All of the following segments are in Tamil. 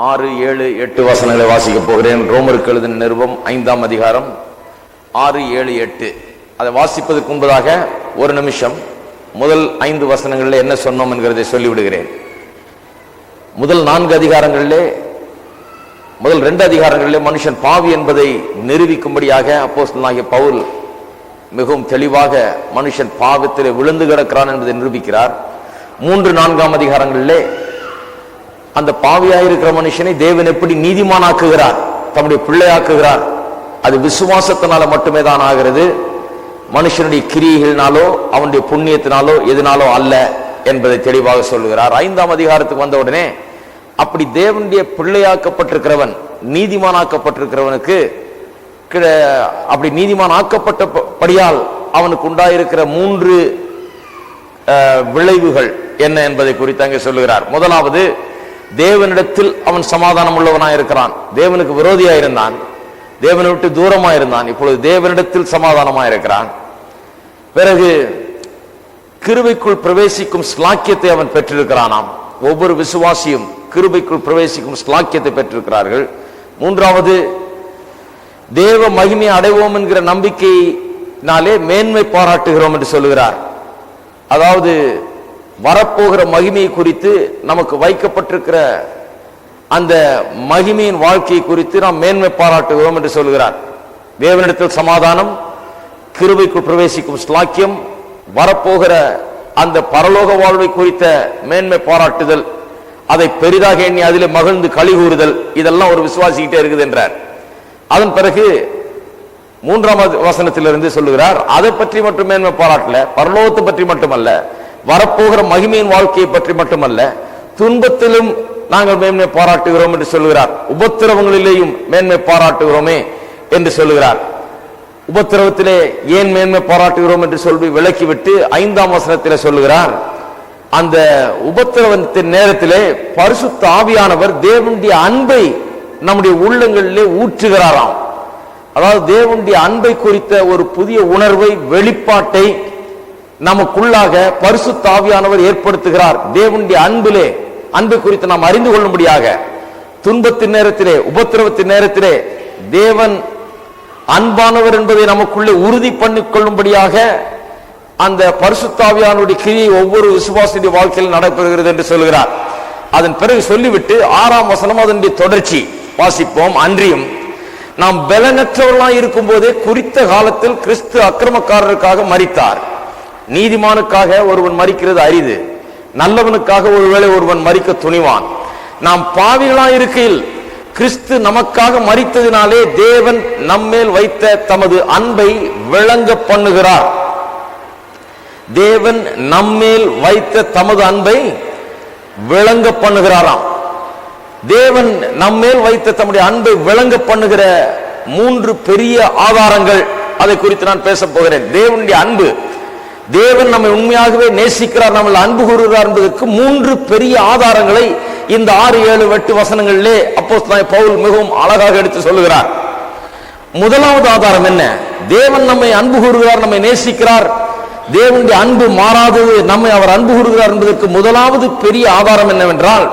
6, 7, 8 வசனங்களை வாசிக்கப் போகிறேன். ரோமருக்கு எழுதின நிருபம் 5ஆம் அதிகாரம் 6, 7, 8. அதை வாசிப்பதற்கு முன்பதாக ஒரு நிமிஷம் முதல் 5 வசனங்களில் என்ன சொன்னோம் என்கிறதை சொல்லிவிடுகிறேன். முதல் 4 அதிகாரங்களிலே, முதல் 2 அதிகாரங்களிலே மனுஷன் பாவி என்பதை நிரூபிக்கும்படியாக அப்போஸ்தலனாகிய பவுல் மிகவும் தெளிவாக மனுஷன் பாவத்திலே விழுந்து கிடக்கிறான் என்பதை நிரூபிக்கிறார். 3, 4ஆம் அதிகாரங்களிலே அந்த பாவியாயிருக்கிற மனுஷனை தேவன் எப்படி நீதிமானாக்குகிறார், தம்முடைய பிள்ளையாக்குகிறார். அது விசுவாசத்தினால மட்டுமே தான் ஆகிறது, மனுஷனுடைய கிரியைகளினாலோ அவனுடைய புண்ணியத்தினாலோ எதனாலோ அல்ல என்பதை தெளிவாக சொல்லுகிறார். 5ஆம் அதிகாரத்துக்கு வந்த உடனே அப்படி தேவனுடைய பிள்ளையாக்கப்பட்டிருக்கிறவன், நீதிமானாக்கப்பட்டிருக்கிறவனுக்கு அப்படி நீதிமான் ஆக்கப்பட்டபடியால் அவனுக்கு உண்டாயிருக்கிற 3 விளைவுகள் என்ன என்பதை குறித்து அங்கே சொல்லுகிறார். முதலாவது, தேவனிடத்தில் அவன் சமாதானம் உள்ளவனாயிருக்கிறான். தேவனுக்கு விரோதியாயிருந்தான், தேவனை விட்டு தூரமாயிருந்தான், இப்பொழுது தேவனிடத்தில் சமாதானமாயிருக்கிறான். பிறகு கிருபைக்குள் பிரவேசிக்கும் ஸ்லாக்கியத்தை அவன் பெற்றிருக்கிறானாம். ஒவ்வொரு விசுவாசியும் கிருபைக்குள் பிரவேசிக்கும் ஸ்லாக்கியத்தை பெற்றிருக்கிறார்கள். 3வது, தேவ மகிமையை அடைவோம் என்கிற நம்பிக்கையினாலே மேன்மை பாராட்டுகிறோம் என்று சொல்லுகிறார். அதாவது வரப்போகிற மகிமையை குறித்து நமக்கு வைக்கப்பட்டிருக்கிற அந்த மகிமையின் வாழ்க்கையை குறித்து நாம் மேன்மை பாராட்டுகிறோம் என்று சொல்கிறார். தேவனிடத்தில் சமாதானம், கிருபைக்குள் பிரவேசிக்கும் ஸ்லாக்கியம், வரப்போகிற அந்த பரலோக வாழ்வை குறித்த மேன்மை பாராட்டுதல், அதை பெரிதாக எண்ணி அதிலே மகிழ்ந்து களி கூறுதல், இதெல்லாம் ஒரு விசுவாசிக்கிட்டே இருக்குது என்றார். அதன் பிறகு 3ஆம் வசனத்திலிருந்து சொல்லுகிறார், அதை பற்றி மட்டும் மேன்மை பாராட்டல, பரலோகத்தை பற்றி மட்டுமல்ல, வரப்போகிற மகிமையின் வாழ்க்கையை பற்றி மட்டுமல்ல, துன்பத்திலும் நாங்கள் மேன்மை பாராட்டுகிறோம் என்று சொல்லுகிறார். உபத்திரவங்களிலேயும் மேன்மை பாராட்டுகிறோமே என்று சொல்லுகிறார். உபத்திரவத்திலே ஏன் மேன்மை பாராட்டுகிறோம் என்று சொல்லி விளக்கிவிட்டு 5ஆம் வசனத்திலே சொல்லுகிறார், அந்த உபத்திரவத்தின் நேரத்திலே பரிசுத்த ஆவியானவர் தேவனுடைய அன்பை நம்முடைய உள்ளங்களிலே ஊற்றுகிறாராம். அதாவது தேவனுடைய அன்பை குறித்த ஒரு புதிய உணர்வை, வெளிப்பாட்டை நமக்குள்ளாக பரிசுத்த ஆவியானவர் ஏற்படுத்துகிறார். தேவனுடைய அன்பை குறித்து நாம் அறிந்து கொள்ளும்படியாக, துன்பத்தின் நேரத்திலே, உபத்திரவத்தின் நேரத்திலே தேவன் அன்பானவர் என்பதை நமக்குள்ளே உறுதி பண்ணி கொள்ளும்படியாக அந்த பரிசுத்த ஆவியானவருடைய கிரியை ஒவ்வொரு விசுவாசியுடைய வாழ்க்கையில் நடைபெறுகிறது என்று சொல்கிறார். அதன் பிறகு சொல்லிவிட்டு 6ஆம் வசனம் அதனுடைய தொடர்ச்சி வாசிப்போம். அன்றியும் நாம் பலனற்றவர்களாய் இருக்கும் போதே குறித்த காலத்தில் கிறிஸ்து அக்கிரமக்காரருக்காக மரித்தார். நீதிமானுக்காக ஒருவன் மரிக்கிறது அரிது, நல்லவனுக்காக ஒருவேளை ஒருவன் மரிக்க துணிவான். நாம் பாவிகளாய் இருக்கையில் கிறிஸ்து நமக்காக மரித்ததினாலே தேவன் நம்மேல் வைத்த தமது அன்பை விளங்க பண்ணுகிறார். தேவன் நம்மேல் வைத்த தமது அன்பை விளங்க பண்ணுகிறாராம். தேவன் நம்மேல் வைத்த தம்முடைய அன்பை விளங்க பண்ணுகிற 3 பெரிய ஆதாரங்கள், அதை குறித்து நான் பேச போகிறேன். தேவனுடைய அன்பு, தேவன் நம்மை உண்மையாகவே நேசிக்கிறார், நம்மளை அன்பு கூறுகிறார் என்பதற்கு 3 பெரிய ஆதாரங்களை இந்த 6, 7, 8 வசனங்களிலே அப்போஸ்தலனாகிய பவுல் மிகவும் அழகாக எடுத்து சொல்லுகிறார். முதலாவது ஆதாரம் என்ன? தேவன் நம்மை அன்பு கூறுகிறார், நம்மை நேசிக்கிறார், தேவனுடைய அன்பு மாறாதது, நம்மை அவர் அன்பு கூறுகிறார் என்பதற்கு முதலாவது பெரிய ஆதாரம் என்னவென்றால்,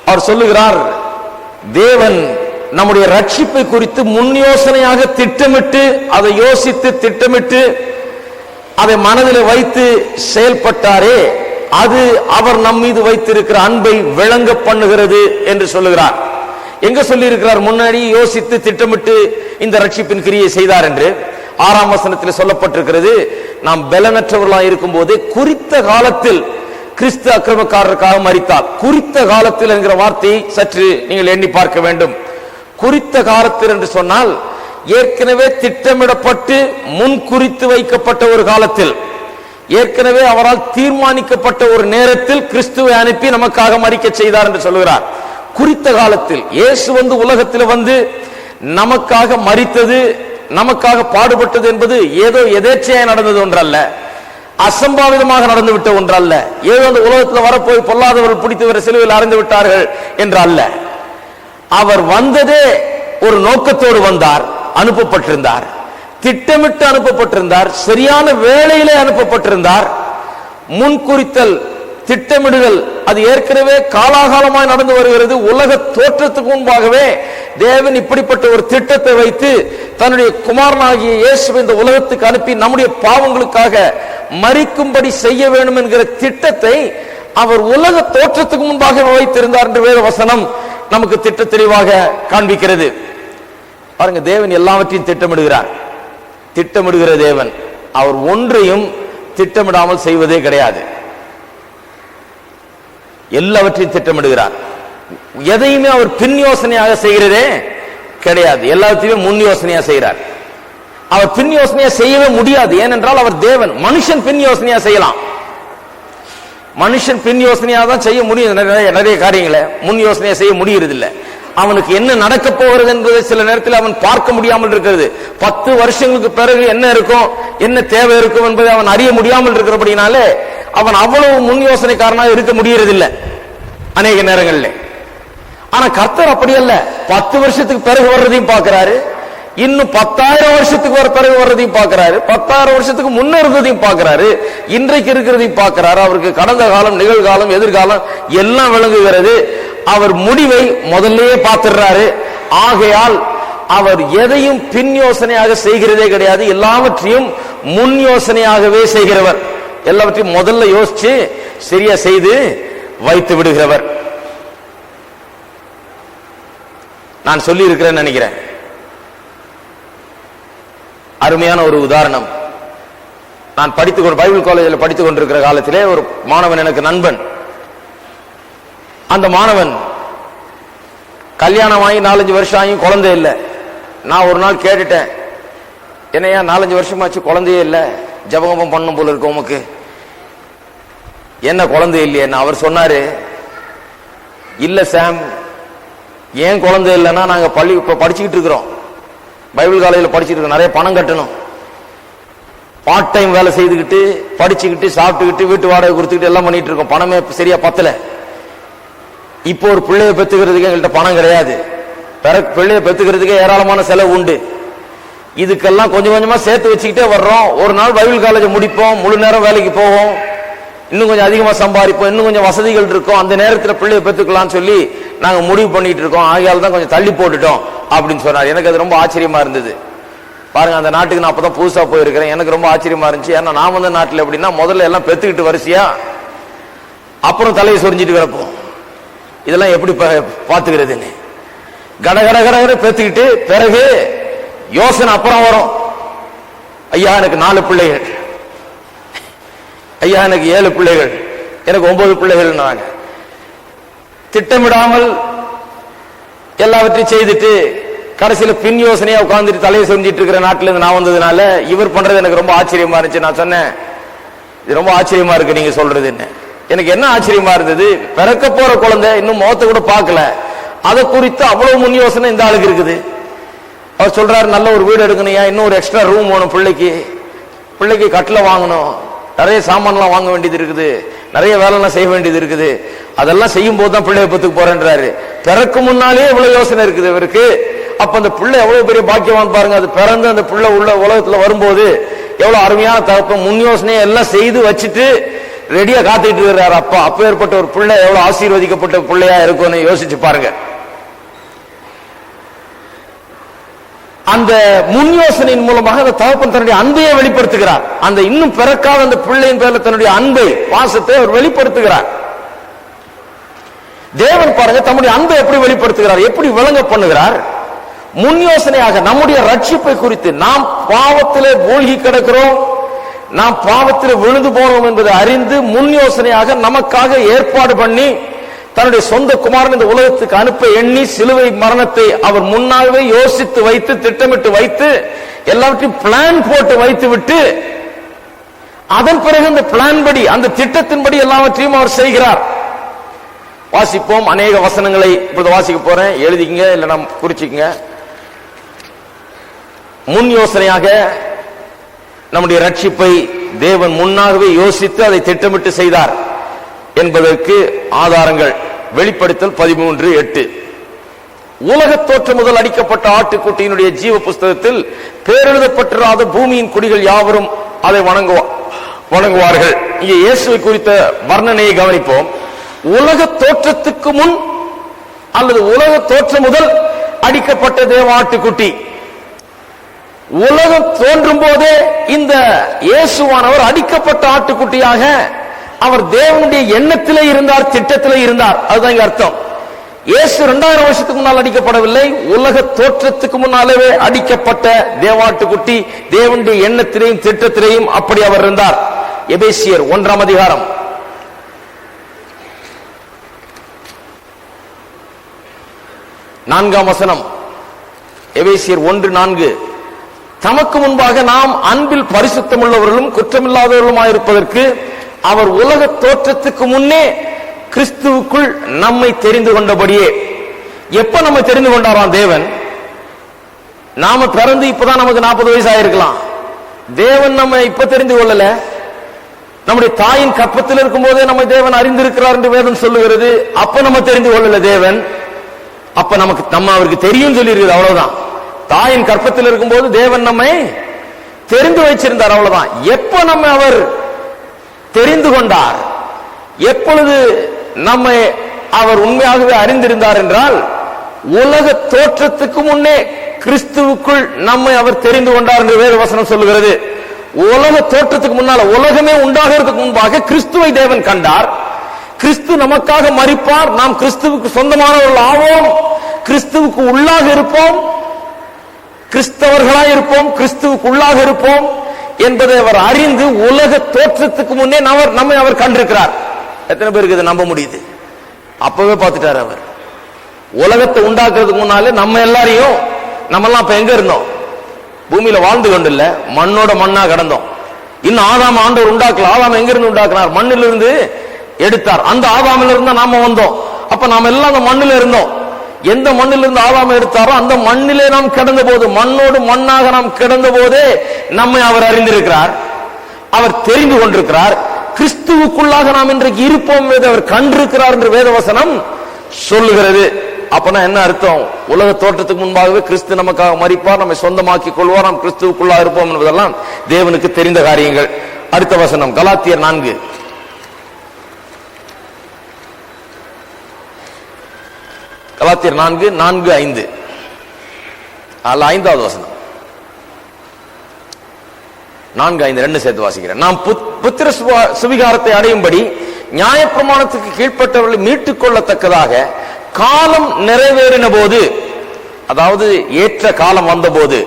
அவர் சொல்லுகிறார், தேவன் நம்முடைய ரட்சிப்பை குறித்து முன் யோசனையாக திட்டமிட்டு, அதை யோசித்து திட்டமிட்டு அதை மனதில் வைத்து செயல்பட்டாரே, அது அவர் நம் மீது வைத்திருக்கிற அன்பை விளங்க பண்ணுகிறது என்று சொல்லுகிறார். எங்க சொல்லி இருக்கிறார்? முன்னாடி யோசித்து திட்டமிட்டு இந்த ரட்சிப்பின் கிரியை செய்தார் என்று 6ஆம் வசனத்தில் சொல்லப்பட்டிருக்கிறது. நாம் பலனற்றவர்களாக இருக்கும் போதே குறித்த காலத்தில் கிறிஸ்து அக்கிரமக்காரருக்காக மரித்தார். குறித்த காலத்தில் என்கிற வார்த்தையை சற்று நீங்கள் எண்ணி பார்க்க வேண்டும். குறித்த காலத்தில் என்று சொன்னால் ஏற்கனவே திட்டமிடப்பட்டு முன் குறித்து வைக்கப்பட்ட ஒரு காலத்தில், ஏற்கனவே அவரால் தீர்மானிக்கப்பட்ட ஒரு நேரத்தில் கிறிஸ்துவை அனுப்பி நமக்காக மரிக்க செய்தார் என்று சொல்கிறார். குறித்த காலத்தில் இயேசு உலகத்தில் நமக்காக மரித்தது, நமக்காக பாடுபட்டது என்பது ஏதோ எதேச்சையாக நடந்தது ஒன்றல்ல, அசம்பாவிதமாக நடந்துவிட்ட ஒன்றல்ல, ஏதோ அந்த உலகத்தில் வரப்போய் பொல்லாதவர்கள் பிடித்து வர சிலுவையில் அறைந்து விட்டார்கள் என்று அல்ல. அவர் வந்ததே ஒரு நோக்கத்தோடு வந்தார், அனுப்பப்பட்டிருந்தார், திட்டமிட்டு அனுப்பப்பட்டிருந்தார், சரியான வேளையிலே அனுப்பப்பட்டிருந்தார். முன்குறித்தல் திட்டமிடுதல் அது ஏற்கனவே காலாகாலமாய் நடந்து வருகிறது. உலக தோற்றத்துக்கு முன்பாகவே தேவன் இப்படிப்பட்ட ஒரு திட்டத்தை வைத்து தன்னுடைய குமாரனாகிய இயேசுவை இந்த உலகத்துக்கு அனுப்பி நம்முடைய பாவங்களுக்காக மரிக்கும்படி செய்ய வேண்டும் என்கிற திட்டத்தை அவர் உலக தோற்றத்துக்கு முன்பாக வைத்திருந்தார் என்று வேத வசனம் நமக்கு திட்ட தெளிவாக காண்பிக்கிறது. பாருங்க, தேவன் எல்லாவற்றையும் திட்டமிடுகிறார். திட்டமிடுகிற தேவன். அவர் ஒன்றையும் திட்டமிடாமல் செய்வதே கிடையாது. எல்லாவற்றையும் திட்டமிடுகிறார். எதையுமே அவர் பின் யோசனையாக செய்கிறதே கிடையாது. எல்லாத்தையும் முன் யோசனையா செய்கிறார். அவர் பின் யோசனையா செய்யவே முடியாது. ஏனென்றால் அவர் தேவன். மனுஷன் பின் யோசனையா செய்யலாம். மனுஷன் பின் யோசனையா தான் செய்ய முடியும். நிறைய காரியங்களை முன் யோசனையா செய்ய முடியறது இல்லை. அவனுக்கு என்ன நடக்க போகிறது என்பதை சில நேரத்தில் அவன் பார்க்க முடியாமல் இருக்கிறது. 10 வருஷங்களுக்கு பிறகு என்ன இருக்கும், என்ன தேவை இருக்கும் என்பதை அவன் அறிய முடியாமல் இருக்கிறபடினாலே அவன் அவ்வளவு முன் யோசனைக்காரனாக இருக்க முடியறதில்லை அநேக நேரங்களில். ஆனா கர்த்தர் அப்படி அல்ல. 10 வருஷத்துக்கு பிறகு வர்றதையும் பார்க்கிறாரு, இன்னும் 10,000 வருஷத்துக்கு பிறகு வர்றதையும் பார்க்கிறாரு, 10,000 வருஷத்துக்கு முன்ன இருந்ததையும் பார்க்கிறாரு, இன்றைக்கு இருக்கிறதையும் பார்க்கிறாரு. அவருக்கு கடந்த காலம், நிகழ்காலம், எதிர்காலம் எல்லாம் விளங்குகிறது. அவர் முடிவை முதல்லயே பார்த்துடுறாரு. ஆகையால் அவர் எதையும் பின் யோசனையாக செய்கிறதே கிடையாது. எல்லாவற்றையும் முன் யோசனையாகவே செய்கிறவர். எல்லாவற்றையும் முதல்ல யோசிச்சு சரியா செய்து வைத்து விடுகிறவர். நான் சொல்லி இருக்கிறேன்னு நினைக்கிறேன். அருமையான ஒரு உதாரணம். நான் பைபிள் காலேஜில் படித்துக் கொண்டிருக்கிற காலத்திலே ஒரு மாணவன் எனக்கு நண்பன். அந்த மாணவன் கல்யாணம் ஆகி 4-5 வருஷம் ஆகி குழந்தை இல்லை. நான் ஒரு நாள் கேட்டுட்டேன், என்னையா 4-5 வருஷமாச்சு குழந்தையே இல்லை, ஜபகம்பம் பண்ணும் போல இருக்கு உமக்கு, என்ன குழந்தை இல்லையே? அவர் சொன்னாரு, இல்ல சாம், ஏன் குழந்தை இல்லைன்னா நாங்க இப்ப படிச்சுக்கிட்டு இருக்கிறோம், பைபிள் காலேஜில் படிச்சுட்டு இருக்கோம், நிறைய பணம் கட்டணும், பார்ட் டைம் வேலை செய்துக்கிட்டு படிச்சுக்கிட்டு சாப்பிட்டுக்கிட்டு வீட்டு வாடகை கொடுத்துக்கிட்டு எல்லாம் பண்ணிட்டு இருக்கோம், பணமே சரியா பத்தல. இப்போ ஒரு பிள்ளைய பெத்துக்கிறதுக்கு எங்கள்கிட்ட பணம் கிடையாது. பிள்ளைய பெத்துக்கிறதுக்கே ஏராளமான செலவு உண்டு. இதுக்கெல்லாம் கொஞ்சம் கொஞ்சமா சேர்த்து வச்சுக்கிட்டே வர்றோம். ஒரு நாள் பைபிள் காலேஜ் முடிப்போம், முழு நேரம் வேலைக்கு போவோம், இன்னும் கொஞ்சம் அதிகமா சம்பாதிப்போம், இன்னும் கொஞ்சம் வசதிகள் இருக்கும், அந்த நேரத்தில் பிள்ளைய பெத்துக்கலாம்னு சொல்லி நாங்க முடிவு பண்ணிட்டு இருக்கோம். ஆகையால தான் கொஞ்சம் தள்ளி போட்டுட்டோம் அப்படின்னு சொன்னார். எனக்கு அது ரொம்ப ஆச்சரியமா இருந்தது. பாருங்க, அந்த நாட்டுக்கு நான் அப்பதான் புதுசா போயிருக்கிறேன். எனக்கு ரொம்ப ஆச்சரியமா இருந்துச்சு. ஏன்னா நான் வந்த நாட்டில் எப்படின்னா முதல்ல எல்லாம் பெத்துக்கிட்டு வரிசையா, அப்புறம் தலையை சொரிஞ்சிட்டு கிடப்போம். இதெல்லாம் எப்படி பாத்துக்கிறதுன்னு கட கட கட பெத்துக்கிட்டு பிறகு யோசனை அப்புறம் வரும். ஐயா எனக்கு 4 பிள்ளைகள், ஐயா எனக்கு 7 பிள்ளைகள், எனக்கு 9 பிள்ளைகள். திட்டமிடாமல் எல்லாவற்றையும் செய்துட்டு கடைசியில் பின் யோசனையா உட்கார்ந்துட்டு தலையை சொரிஞ்சிட்டு இருக்கிற நாட்டில இருந்து நான் வந்ததுனால இவர் பண்றது எனக்கு ரொம்ப ஆச்சரியமா இருந்துச்சு. நான் சொன்னேன், இது ரொம்ப ஆச்சரியமா இருக்கு நீங்க சொல்றது. என்ன எனக்கு என்ன ஆச்சரியமா இருந்தது, பிறக்க போற குழந்தை இன்னும் முகத்தை கூட பார்க்கல, அதை குறித்து அவ்வளவு முன் யோசனை இந்த ஆளுக்கு இருக்குது. அவர் சொல்றாரு, நல்ல ஒரு வீடு எடுக்கணும்யா, இன்னும் ஒரு எக்ஸ்ட்ரா ரூம் வேணும், பிள்ளைக்கு கட்டில வாங்கணும், நிறைய சாமான்லாம் வாங்க வேண்டியது இருக்குது, நிறைய வேலைலாம் செய்ய வேண்டியது இருக்குது, அதெல்லாம் செய்யும் போது தான் பிள்ளைய பத்துக்கு போறேன்றாரு. பிறக்கு முன்னாலே இவ்வளவு யோசனை இருக்குது இவருக்கு. அப்ப அந்த பிள்ளை எவ்வளவு பெரிய பாக்கியவான் பாருங்க. அது பிறந்து அந்த பிள்ளை உள்ள உலகத்துல வரும்போது எவ்வளவு அருமையான தகப்பம், முன் யோசனையை எல்லாம் செய்து வச்சுட்டு ரெடியா காத்துக்கிட்டு இருக்கிறார். அப்ப ஏற்பட்ட ஒரு பிள்ளை எவ்வளவு ஆசீர்வதிக்கப்பட்ட பிள்ளையா இருக்கும்னு யோசிச்சு பாருங்க. அந்த முன் யோசனையின் மூலமாக அந்த தகப்பன் தன்னுடைய அன்பையை வெளிப்படுத்துகிறார். அந்த இன்னும் பிறக்காத அந்த பிள்ளையின் பேர்ல தன்னுடைய அன்பை, பாசத்தை அவர் வெளிப்படுத்துகிறார். தேவன் பாருங்க தம்முடைய அன்பை எப்படி வெளிப்படுத்துகிறார், எப்படி விளங்க பண்ணுகிறார். முன் யோசனையாக நம்முடைய ரட்சிப்பை குறித்து, நாம் பாவத்திலே மூழ்கி கிடக்கிறோம், நாம் பாவத்தில் விழுந்து போனோம் என்பதை அறிந்து முன் யோசனையாக நமக்காக ஏற்பாடு பண்ணி தன்னுடைய சொந்த குமாரன் இந்த உலகத்துக்கு அனுப்ப எண்ணி சிலுவை மரணத்தை அவர் முன்னாகவே யோசித்து வைத்து திட்டமிட்டு வைத்து எல்லாவற்றையும் பிளான் போட்டு வைத்து விட்டு அதன் பிறகு அந்த பிளான் படி, அந்த திட்டத்தின்படி எல்லாவற்றையும் அவர் செய்கிறார். வாசிப்போம். அநேக வசனங்களை இப்போது வாசிக்க போறேன், எழுதிக்கங்க, இல்ல நாம் குறிச்சிக்கங்க. முன் யோசனையாக நம்முடைய ரட்சிப்பை தேவன் முன்னாகவே யோசித்து அதை திட்டமிட்டு செய்தார் என்பதற்கு ஆதாரங்கள் வெளிப்படுத்தல் 13:8. உலக தோற்றம் முதல் அடிக்கப்பட்ட ஆட்டுக்குட்டியினுடைய ஜீவ புஸ்தகத்தில் பேரெழுதப்பட்டிராத பூமியின் குடிகள் யாவரும் அதை வணங்குவார்கள். இங்கே இயேசுவை குறித்த வர்ணனையை கவனிப்போம். உலக தோற்றத்துக்கு முன் அல்லது உலக தோற்றம் முதல் அடிக்கப்பட்ட தேவ ஆட்டுக்குட்டி. உலகம் தோன்றும் போதே இந்த இயேசுவானவர் அடிக்கப்பட்ட ஆட்டுக்குட்டியாக அவர் தேவனுடைய எண்ணத்திலே இருந்தார், திட்டத்திலே இருந்தார். அதுதான் இங்க அர்த்தம். இயேசு 2000 வருஷத்துக்கு முன்னால் அடிக்கப்படவில்லை, உலக தோற்றத்துக்கு முன்னாலே அடிக்கப்பட்ட தேவாட்டுக்குட்டி. தேவனுடைய எண்ணத்திலேயும் திட்டத்திலேயும் அப்படி அவர் இருந்தார். எபேசியர் 1ஆம் அதிகாரம் 4ஆம் வசனம். எபேசியர் 1:4. தமக்கு முன்பாக நாம் அன்பில் பரிசுத்தமுள்ளவர்களும் குற்றமில்லாதவர்களுமாயிருப்பதற்கு அவர் உலக தோற்றத்துக்கு முன்னே கிறிஸ்துவுக்குள் நம்மை தெரிந்து கொண்டபடியே. எப்ப நம்ம தெரிந்து கொண்டாராம் தேவன்? நாம பிறந்து இப்பதான் நமக்கு 40 வயசு ஆயிருக்கலாம். தேவன் நம்ம இப்ப தெரிந்து கொள்ளல. நம்முடைய தாயின் கற்பத்தில் இருக்கும் போதே நம்ம தேவன் அறிந்திருக்கிறார் என்று வேதம் சொல்லுகிறது. அப்ப நம்ம தெரிந்து கொள்ளல தேவன். அப்ப நம்ம அவருக்கு தெரியும் சொல்லி இருக்குது, அவ்வளவுதான். தாயின் கற்பத்தில் இருக்கும் போது தேவன் நம்மை தெரிந்து வைச்சிருந்தார், அவ்வளவுதான். எப்ப நம்ம அவர் தெரிந்து கொண்டார், எப்பொழுது நம்மை அவர் உண்மையாகவே அறிந்திருந்தார் என்றால், உலக தோற்றத்துக்கு முன்னே கிறிஸ்துவுக்குள் நம்மை அவர் தெரிந்து கொண்டார் என்று வேத வசனம் சொல்லுகிறது. உலக தோற்றத்துக்கு முன்னால, உலகமே உண்டாகிறதுக்கு முன்பாக கிறிஸ்துவை தேவன் கண்டார். கிறிஸ்து நமக்காக மரிப்பார், நாம் கிறிஸ்துவுக்கு சொந்தமானவர்கள் ஆவோம், கிறிஸ்துவுக்கு உள்ளாக இருப்போம், கிறிஸ்தவர்களாக இருப்போம், கிறிஸ்துவுக்கு உள்ளாக இருப்போம் என்பதை அவர் அறிந்து உலக தோற்றத்துக்கு முன்னே நம்மை அவர் கண்டிருக்கிறார். எத்தனை பேருக்கு இதை நம்ப முடியுது? அப்பவே பார்த்துட்டார் அவர். உலகத்தை உண்டாக்குறதுக்கு முன்னாலே நம்ம எல்லாரையும், நம்ம எல்லாம் இப்ப எங்க இருந்தோம்? பூமியில வாழ்ந்து கொண்டு இல்ல, மண்ணோட மண்ணா கடந்தோம். இன்னும் ஆதாம் ஆண்டவர் உண்டாக்கல. ஆதாம் எங்க இருந்து உண்டாக்குனார்? மண்ணிலிருந்து எடுத்தார். அந்த ஆதாமில் இருந்தா நாம வந்தோம். அப்ப நாம எல்லாம் அந்த மண்ணில இருந்தோம். எந்த மண்ணிலிருந்து ஆதாம எடுத்தாரோ அந்த மண்ணிலே நாம் கிடந்த போது, மண்ணோடு மண்ணாக நாம் கிடந்த போதே நம்மை அவர் அறிந்திருக்கிறார், அவர் தெரிந்து கொண்டிருக்கிறார். கிறிஸ்துவுக்குள்ளாக நாம் இன்றைக்கு இருப்போம் அவர் கண்டிருக்கிறார் என்று வேதவசனம் சொல்லுகிறது. அப்பனா என்ன அர்த்தம்? உலக தோற்றத்துக்கு முன்பாகவே கிறிஸ்து நமக்காக மரிப்பார், நம்மை சொந்தமாக்கி கொள்வார், நாம் கிறிஸ்துவுக்குள்ளாக இருப்போம் என்பதெல்லாம் தேவனுக்கு தெரிந்த காரியங்கள். அடுத்த வசனம் கலாத்தியர் 4. கலாத்தியர் 4:4-5. அல்ல 5வது வசனம். 4:5 2 சேர்த்து வாசிக்கிறேன். நாம் புத்திர சுவிகாரத்தை அடையும்படி நியாயப்பிரமாணத்துக்கு கீழ்ப்பட்டவர்களை மீட்டுக் கொள்ளத்தக்கதாக காலம் நிறைவேறின போது, அதாவது ஏற்ற காலம் வந்த போது,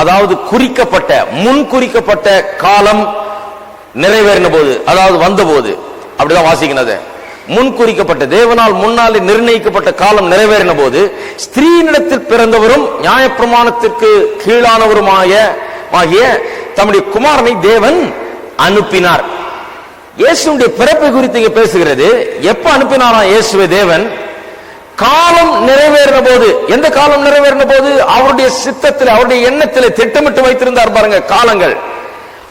அதாவது குறிக்கப்பட்ட முன் குறிக்கப்பட்ட காலம் நிறைவேறின போது, அதாவது வந்த போது, அப்படிதான் வாசிக்கிறது. முன் குறிக்கப்பட்ட, தேவனால் முன்னாலே நிர்ணயிக்கப்பட்ட காலம் நிறைவேறின போது ஸ்திரீனிடத்தில் பிறந்தவரும் நியாயப்பிரமாணத்திற்கு கீழானவருமாகிய தம்முடைய குமாரனை தேவன் அனுப்பினார். இயேசுடைய பிறப்பை குறித்து இங்க பேசுகிறது. எப்ப அனுப்பினாராம் இயேசுவை தேவன்? காலம் நிறைவேறின போது. எந்த காலம் நிறைவேறின போது? அவருடைய சித்தத்தில், அவருடைய எண்ணத்தில் திட்டமிட்டு வைத்திருந்தார் பாருங்க காலங்கள்.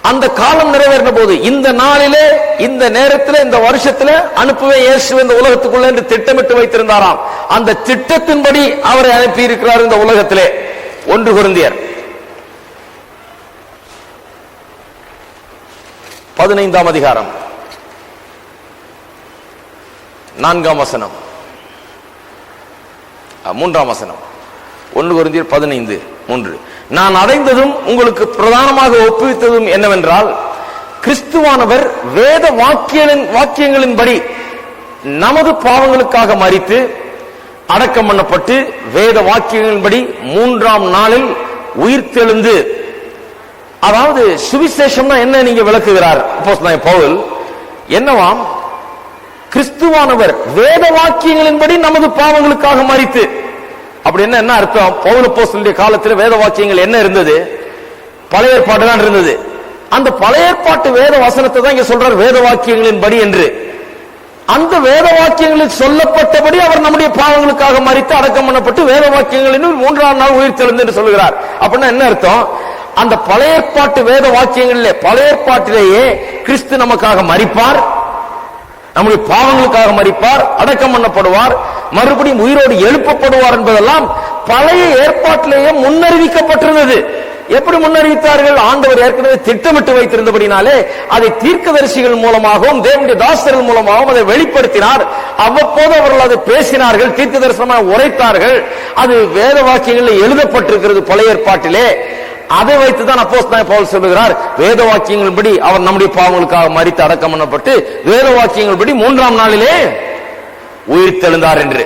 அந்த காலம் நிறைவேறின போது, இந்த நாளிலே, இந்த நேரத்தில், இந்த வருஷத்தில் அனுப்புவே இயேசு இந்த உலகத்துக்குள்ள என்று திட்டமிட்டு வைத்திருந்தாராம். அந்த திட்டத்தின்படி அவரை அனுப்பி இருக்கிறார் இந்த உலகத்திலே. 1 கொரிந்தியர் 15ஆம் அதிகாரம் 4ஆம் வசனம், 3ஆம் வசனம். 1 கொரிந்தியர் 15:3. நான் அடைந்ததும் உங்களுக்கு பிரதானமாக ஒப்புவித்ததும் என்னவென்றால், கிறிஸ்துவானவர் வேத வாக்கியங்களின்படி நமது பாவங்களுக்காக மரித்து அடக்கம் பண்ணப்பட்டு வேத வாக்கியங்களின்படி 3ஆம் நாளில் உயிர்த்தெழுந்து. அதாவது சுவிசேஷம்னா என்ன நீங்க விளக்குகிறார் அப்போஸ்தலனாகிய பவுல். என்னவாம்? கிறிஸ்துவானவர் வேத வாக்கியங்களின்படி நமது பாவங்களுக்காக மரித்து. அப்படின்னா என்ன அர்த்தம்? பவுல் அப்போஸ்தலனுடைய காலத்தில் வேத வாக்கியங்கள் என்ன இருந்தது? பழைய ஏற்பாடு தான் இருந்தது. அந்த பழைய ஏற்பாட்டு வேத வசனத்தை தான் இங்க சொல்றார் வேத வாக்கியங்களின்படி என்று. அந்த வேத வாக்கியங்களில் சொல்லப்பட்டபடி அவர் நம்முடைய பாவங்களுக்காக மரித்து அடக்கம் பண்ணப்பட்டு வேத வாக்கியங்களின் 3ஆம் நாள் உயிர்த்தெழுந்து என்று சொல்லுகிறார். அப்படின்னா என்ன அர்த்தம்? அந்த பழைய ஏற்பாட்டு வேத வாக்கியங்களிலே, பழைய ஏற்பாட்டிலேயே கிறிஸ்து நமக்காக மரிப்பார், நம்முடைய பாவங்களுக்காக மரிப்பார், அடக்கம் பண்ணப்படுவார், மறுபடியும் உயிரோடு எழுப்பப்படுவார் என்பதெல்லாம் பழைய ஏற்பாட்டிலேயே முன்னறிவிக்கப்பட்டிருந்தது. எப்படி முன்னறிவித்தார்கள்? ஆண்டவர் ஏற்கனவே திட்டமிட்டு வைத்திருந்தபடினாலே அதை தீர்க்கதரிசிகள் மூலமாகவும் தேவனுடைய தாசர்கள் மூலமாகவும் அதை வெளிப்படுத்தினார். அவ்வப்போது அவர்கள் அதை பேசினார்கள், தீர்க்க தரிசனமாக உரைத்தார்கள். அது வேத வாக்கியங்களில் எழுதப்பட்டிருக்கிறது பழைய ஏற்பாட்டிலே. அதை வைத்துதான் அப்போஸ்தலனாகிய பவுல் சொல்லுகிறார், வேத வாக்கியங்களின்படி அவர் நம்முடைய பாவங்களுக்காக மரித்து அடக்கம் பண்ணப்பட்டு வேத வாக்கியங்களின்படி 3ஆம் நாளிலே உயிர்த்தெழுந்தார் என்று.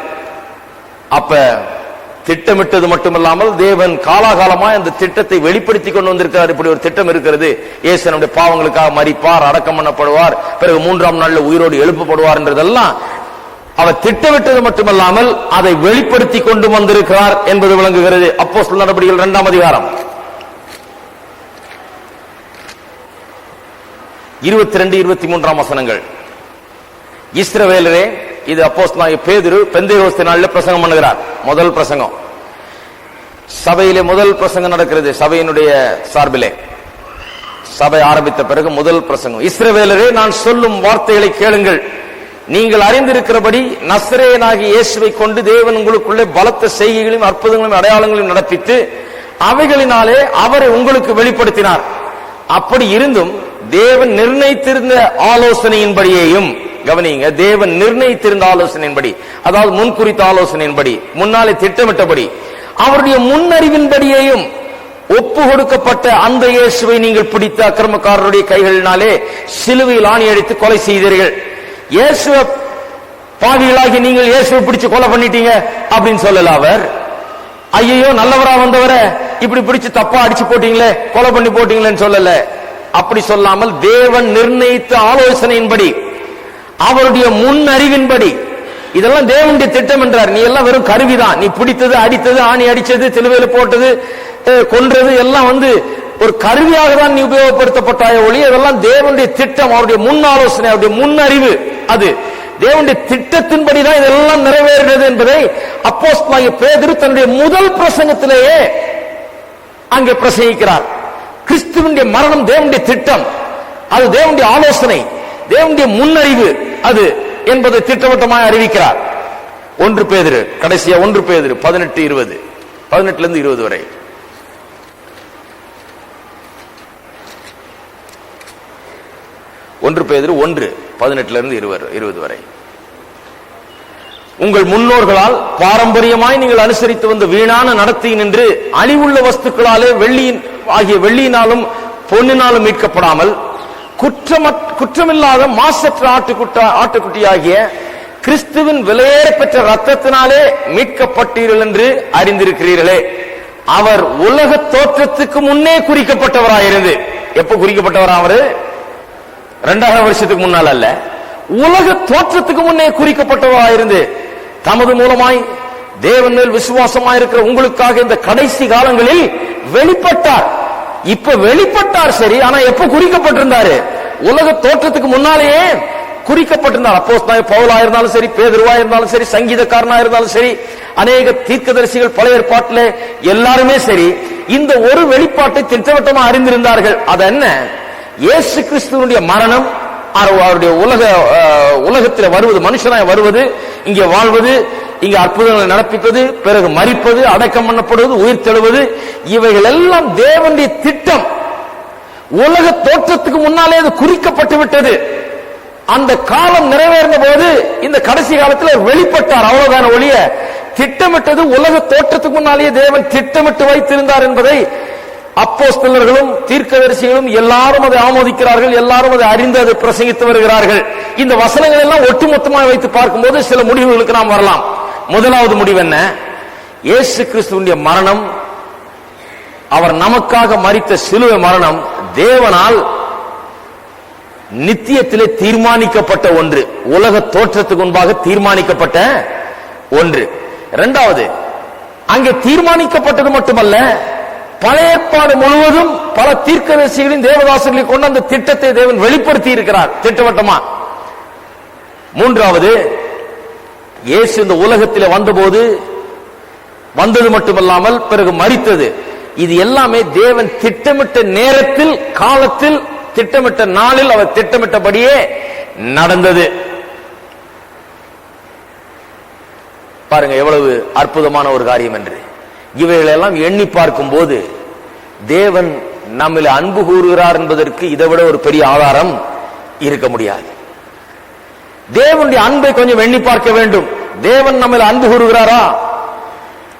அப்ப திட்டமிட்டது மட்டுமல்லாமல் தேவன் காலாகாலமாய் அந்த திட்டத்தை வெளிப்படுத்தி கொண்டு வந்திருக்கிறார். இப்படி ஒரு திட்டம் இருக்கிறது, இயேசு நம்முடைய பாவங்களுக்காக மரிப்பார், அடக்கம் பண்ணப்படுவார், பிறகு 3ஆம் நாளில் உயிரோடு எழுப்பப்படுவார் என்றதெல்லாம் அவர் திட்டமிட்டது மட்டுமல்லாமல் அதை வெளிப்படுத்தி கொண்டு வந்திருக்கிறார் என்பது விளங்குகிறது. அப்போஸ்தலர் நடபடிகள் 2ஆம் அதிகாரம் 22-23 வசனங்கள். இஸ்ரவேலரே, இது அப்போஸ்தலனாகிய பேதுரு பெந்தேகோஸ்தே நாளில் பிரசங்கம் பண்ணுகிறார். முதல் பிரசங்கம் சபையிலே முதல் பிரசங்கம் நடக்கிறது. சபையினுடைய சார்பிலே சபை ஆரம்பித்த பிறகு முதல் பிரசங்கம். இஸ்ரவேலரே, நான் சொல்லும் வார்த்தைகளை கேளுங்கள். நீங்கள் அறிந்திருக்கிறபடி நசரேயனாகிய இயேசுவை கொண்டு தேவன் உங்களுக்குள்ளே பலத்த செய்கைகளையும் அற்புதங்களையும் அடையாளங்களையும் நடப்பித்து அவைகளினாலே அவரை உங்களுக்கு வெளிப்படுத்தினார். அப்படி இருந்தும் தேவன் நிர்ணயித்திருந்த ஆலோசனையின்படியேயும், கவனிங்க, தேவன் நிர்ணயித்திருந்த ஆலோசனையின்படி, அதாவது முன்குறித்த ஆலோசனையின்படி, முன்னாலே திட்டமிட்டபடி, அவருடைய முன்னறிவின்படியேயும் ஒப்பு கொடுக்கப்பட்ட அந்த இயேசுவை நீங்கள் பிடித்த அக்கிரமக்காரருடைய கைகளினாலே சிலுவையில் ஆணி அடித்து கொலை செய்தீர்கள். இயேசுவை பாவிகளாகி நீங்கள் இயேசுவை பிடிச்சு கொலை பண்ணிட்டீங்க அப்படின்னு சொல்லல அவர். ஐயோ நல்லவரா வந்தவரை இப்படி பிடிச்சு தப்பா அடிச்சு போட்டீங்களே, கொலை பண்ணி போட்டீங்களேன்னு சொல்லல. அப்படி சொல்லாமல் தேவன் நிர்ணயித்த ஆலோசனையின்படி, அவருடைய முன் அறிவின்படி, இதெல்லாம் தேவனுடைய திட்டம் என்றார். நீ எல்லாம் வெறும் கருவிதான். நீ பிடித்தது, அடித்தது, ஆணி அடிச்சது, சிலுவையில் போட்டது, கொன்றது எல்லாம் ஒரு கருவியாக தான் நீ உபயோகப்படுத்தப்பட்டாய ஒளி. அதெல்லாம் தேவனுடைய திட்டம், அவருடைய முன் ஆலோசனை, அவருடைய முன் அறிவு. அது தேவனுடைய திட்டத்தின்படி தான் இதெல்லாம் நிறைவேறினது என்பதை அப்போஸ்தலனாகிய பேதுரு தன்னுடைய முதல் பிரசங்கத்திலேயே அங்கே பிரசங்கிக்கிறார். கிறிஸ்துவினுடைய மரணம் தேவனுடைய திட்டம், அது தேவனுடைய ஆலோசனை, தேவனுடைய முன்னறிவு அது என்பதை திட்டவட்டமாக அறிவிக்கிறார். 1 பேதுரு, கடைசியா 1 பேதுரு 18-20, 18-20 வரை. 1 பேதுரு 1:18-20 வரை. உங்கள் முன்னோர்களால் பாரம்பரியமாய் நீங்கள் அனுசரித்து வந்த வீணான நடத்தையினின்று அழிவுள்ள வஸ்துக்களாலே வெள்ளியினாலும் பொன்னினாலும் மீட்கப்படாமல் குற்றமில்லாத மாசற்ற ஆட்டுக்குட்டியாகிய கிறிஸ்துவின் விலையேற பெற்ற ரத்தத்தினாலே மீட்கப்பட்டீர்கள் என்று அறிந்திருக்கிறீர்களே. அவர் உலக தோற்றத்துக்கு முன்னே குறிக்கப்பட்டவராயிருந்து. எப்ப குறிக்கப்பட்டவரா? அவரு 2000 வருஷத்துக்கு முன்னால் அல்ல, உலக தோற்றத்துக்கு முன்னே குறிக்கப்பட்டவராயிருந்து தமது மூலமாய் தேவன் மேல் விசுவாசமாயிருக்கிற உங்களுக்காக இந்த கடைசி காலங்களில் வெளிப்பட்டார். இப்ப வெளிப்பட்டார் சரி, ஆனா எப்ப குறிக்கப்பட்டிருந்தாரு? உலக தோற்றத்துக்கு முன்னாலேயே குறிக்கப்பட்டிருந்தார். அப்போஸ்தலனாகிய பவுலா இருந்தாலும் சரி, பேதுருவா இருந்தாலும் சரி, சங்கீதக்காரனா இருந்தாலும் சரி, அநேக தீர்க்கதரிசிகள் பழைய ஏற்பாட்டிலே எல்லாருமே சரி, இந்த ஒரு வெளிப்பாட்டை திட்டவட்டமா அறிந்திருந்தார்கள். அது என்ன? இயேசு கிறிஸ்துவினுடைய மரணம், அவருடைய உலகத்தில் வருவது, மனுஷனாய் வருவது, இங்கே வாழ்வது, இங்கே அற்புதங்களை நடப்பிப்பது, பிறகு மரிப்பது, அடக்கம் பண்ணப்படுவது, உயிர் தெழுவது, இவைகள் எல்லாம் தேவனுடைய திட்டம். உலக தோற்றத்துக்கு முன்னாலே அது குறிக்கப்பட்டு விட்டது. அந்த காலம் நிறைவேறின போது இந்த கடைசி காலத்தில் வெளிப்பட்டார். அவ்வளவுதான் ஒழிய திட்டமிட்டது உலக தோற்றத்துக்கு முன்னாலேயே தேவன் திட்டமிட்டு வைத்திருந்தார் என்பதை அப்போஸ்தலர்களும் தீர்க்கதரிசிகளும் எல்லாரும் அதை ஆமோதிக்கிறார்கள். எல்லாரும் அதை அறிந்து அதை பிரசங்கித்து வருகிறார்கள். இந்த வசனங்கள் எல்லாம் ஒட்டுமொத்தமாக வைத்து பார்க்கும்போது சில முடிவுகளுக்கு நாம் வரலாம். முதலாவது முடிவு என்ன? இயேசு கிறிஸ்துவினுடைய மரணம், அவர் நமக்காக மரித்த சிலுவை மரணம் தேவனால் நித்தியத்திலே தீர்மானிக்கப்பட்ட ஒன்று, உலக தோற்றத்துக்கு முன்பாக தீர்மானிக்கப்பட்ட ஒன்று. இரண்டாவது, அங்கே தீர்மானிக்கப்பட்டது மட்டுமல்ல, பழைய ஏற்பாடு முழுவதும் பல தீர்க்கதரிசிகளின் தேவதாசர்களை கொண்டு அந்த திட்டத்தை தேவன் வெளிப்படுத்தி இருக்கிறார் திட்டவட்டமா. மூன்றாவது, இயேசு இந்த உலகத்தில் வந்தது மட்டுமல்லாமல் பிறகு மரித்தது, இது எல்லாமே தேவன் திட்டமிட்ட நேரத்தில், காலத்தில், திட்டமிட்ட நாளில் அவர் திட்டமிட்டபடியே நடந்தது. பாருங்க எவ்வளவு அற்புதமான ஒரு காரியம் என்று. இவைகளெல்லாம் எண்ணி பார்க்கும் போது தேவன் நம்மில் அன்பு கூறுகிறார் என்பதற்கு இதை விட ஒரு பெரிய ஆதாரம் இருக்க முடியாது. தேவனுடைய அன்பை கொஞ்சம் எண்ணி பார்க்க வேண்டும். தேவன் நம்மில் அன்பு கூறுகிறாரா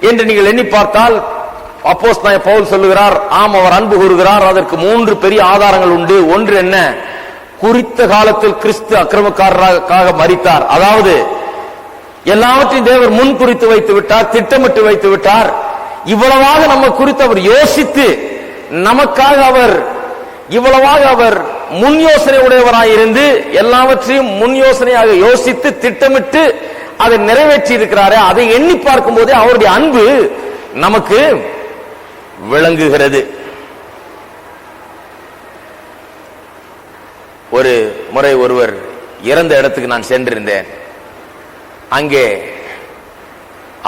என்று நீங்கள் எண்ணி பார்த்தால் அப்போஸ்தலனாகிய பவுல் சொல்லுகிறார், ஆம், அவர் அன்பு கூறுகிறார். அதற்கு 3 பெரிய ஆதாரங்கள் உண்டு. ஒன்று என்ன? குறித்த காலத்தில் கிறிஸ்து அக்கிரமக்காரராக மரித்தார். அதாவது எல்லாவற்றையும் தேவர் முன் குறித்து வைத்து விட்டார், திட்டமிட்டு வைத்து விட்டார். இவ்வளவாக நம்ம குறித்து அவர் யோசித்து நமக்காக அவர் இவ்வளவாக அவர் முன் யோசனை உடையவராயிருந்து எல்லாவற்றையும் முன் யோசனையாக யோசித்து திட்டமிட்டு அதை நிறைவேற்றி இருக்கிறாரே, அதை எண்ணி பார்க்கும் போதே அவருடைய அன்பு நமக்கு விளங்குகிறது. ஒரு முறை ஒருவர் இறந்த இடத்துக்கு நான் சென்றிருந்தேன். அங்கே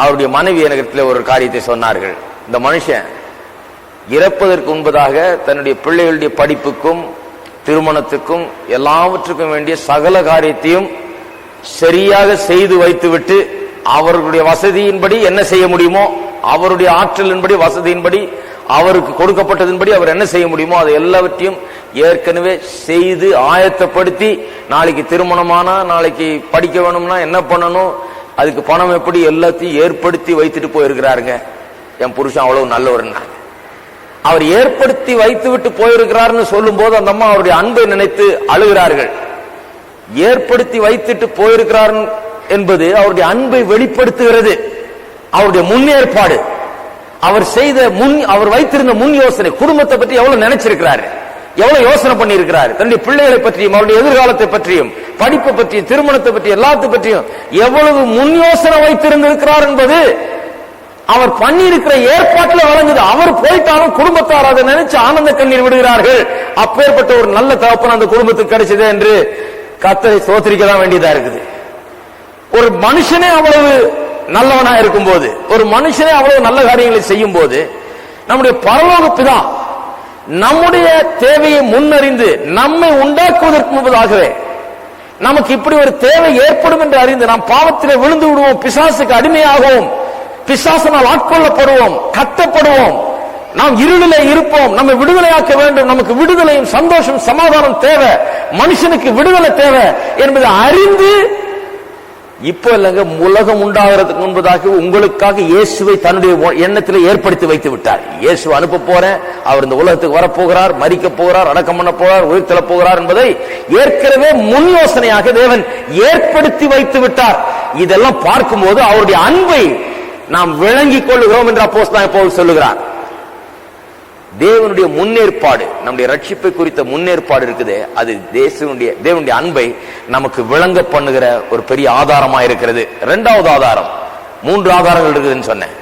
அவருடைய மனைவி எனக்கு ஒரு காரியத்தை சொன்னார்கள். இந்த மனுஷன் இறப்பதற்கு முன்பதாக தன்னுடைய பிள்ளைகளுடைய படிப்புக்கும் திருமணத்துக்கும் எல்லாவற்றுக்கும் வேண்டிய சகல காரியத்தையும் சரியாக செய்து வைத்துவிட்டு அவர்களுடைய வசதியின்படி என்ன செய்ய முடியுமோ, அவருடைய ஆற்றலின்படி வசதியின்படி அவருக்கு கொடுக்கப்பட்டதின்படி அவர் என்ன செய்ய முடியுமோ அதை எல்லாவற்றையும் ஏற்கனவே செய்து ஆயத்தப்படுத்தி, நாளைக்கு திருமணமானா நாளைக்கு படிக்க வேணும்னா என்ன பண்ணணும், அதுக்கு பணம் எப்படி, எல்லாத்தையும் ஏற்படுத்தி வைத்துட்டு போயிருக்கிறாருங்க. என் புருஷன் அவ்வளவு நல்லவர்னா அவர் ஏற்படுத்தி வைத்து விட்டு போயிருக்கிறார்னு சொல்லும் போது அந்த அம்மா அவருடைய அன்பை நினைத்து அழுகிறார்கள். ஏற்படுத்தி வைத்துட்டு போயிருக்கிறார் என்பது அவருடைய அன்பை வெளிப்படுத்துகிறது. அவருடைய முன்னேற்பாடு, அவர் செய்த அவர் வைத்திருந்த முன் யோசனை, குடும்பத்தை பற்றி எவ்வளவு நினைச்சிருக்கிறாரு, எவ்வளவு யோசனை பண்ணி இருக்கிறார், தன்னுடைய பிள்ளைகளை பற்றியும் அவருடைய எதிர்காலத்தை பற்றியும் படிப்பை பற்றியும் திருமணத்தை பற்றி எல்லாத்தை பற்றியும் எவ்வளவு முன் யோசனை வைத்திருந்திருக்கிறார் என்பது அவர் பண்ணியிருக்கிற ஏற்பாட்டில் வழங்குது. அவர் போயிட்டாலும் குடும்பத்தார் அதை நினைச்சு ஆனந்த கண்ணீர் விடுகிறார்கள். அப்பேற்பட்ட ஒரு நல்ல தகப்பன் அந்த குடும்பத்துக்கு கிடைச்சது என்று கர்த்தரை ஸ்தோத்திரிக்க தான் வேண்டியதா இருக்குது. ஒரு மனுஷனே அவ்வளவு நல்லவனா இருக்கும் போது, ஒரு மனுஷனே அவ்வளவு நல்ல காரியங்களை செய்யும் போது, நம்முடைய பரலோக பிதா நம்முடைய தேவையை முன்னறிந்து நம்மை உண்டாக்குவதற்கு முன்பதாகவே நமக்கு இப்படி ஒரு தேவை ஏற்படும் என்று அறிந்து நாம் பாவத்திலே விழுந்து விடுவோம், பிசாசுக்கு அடிமையாகவும் பிசாசனால் ஆட்கொள்ளப்படுவோம், கட்டப்படுவோம், நாம் இருளிலே இருப்போம், நம்மை விடுதலையாக்க வேண்டும், நமக்கு விடுதலையும் சந்தோஷம் சமாதானம் தேவை, மனுஷனுக்கு விடுதலை தேவை என்பதை அறிந்து இப்போ இல்லைங்க, உலகம் உண்டாகிறதுக்கு முன்பதாக உங்களுக்காக இயேசுவை தன்னுடைய எண்ணத்தில் ஏற்படுத்தி வைத்து விட்டார். இயேசு அனுப்ப போறேன், அவர் இந்த உலகத்துக்கு வரப்போகிறார், மரிக்க போகிறார், அடக்கம் பண்ண போகிறார், உயிர் தெழ போகிறார் என்பதை ஏற்கனவே முன் யோசனையாக தேவன் ஏற்படுத்தி வைத்து விட்டார். இதெல்லாம் பார்க்கும்போது அவருடைய அன்பை நாம் விளங்கிக் கொள்ளுகிறோம் என்று அப்போஸ்தலனாகிய பவுல் சொல்லுகிறார். தேவனுடைய முன்னேற்பாடு, நம்முடைய ரட்சிப்பை குறித்த முன்னேற்பாடு இருக்குதே, அது தேவனுடைய அன்பை நமக்கு விளங்க பண்ணுகிற ஒரு பெரிய ஆதாரமா இருக்கிறது. இரண்டாவது ஆதாரம், 3 ஆதாரங்கள் இருக்குதுன்னு சொன்னேன்.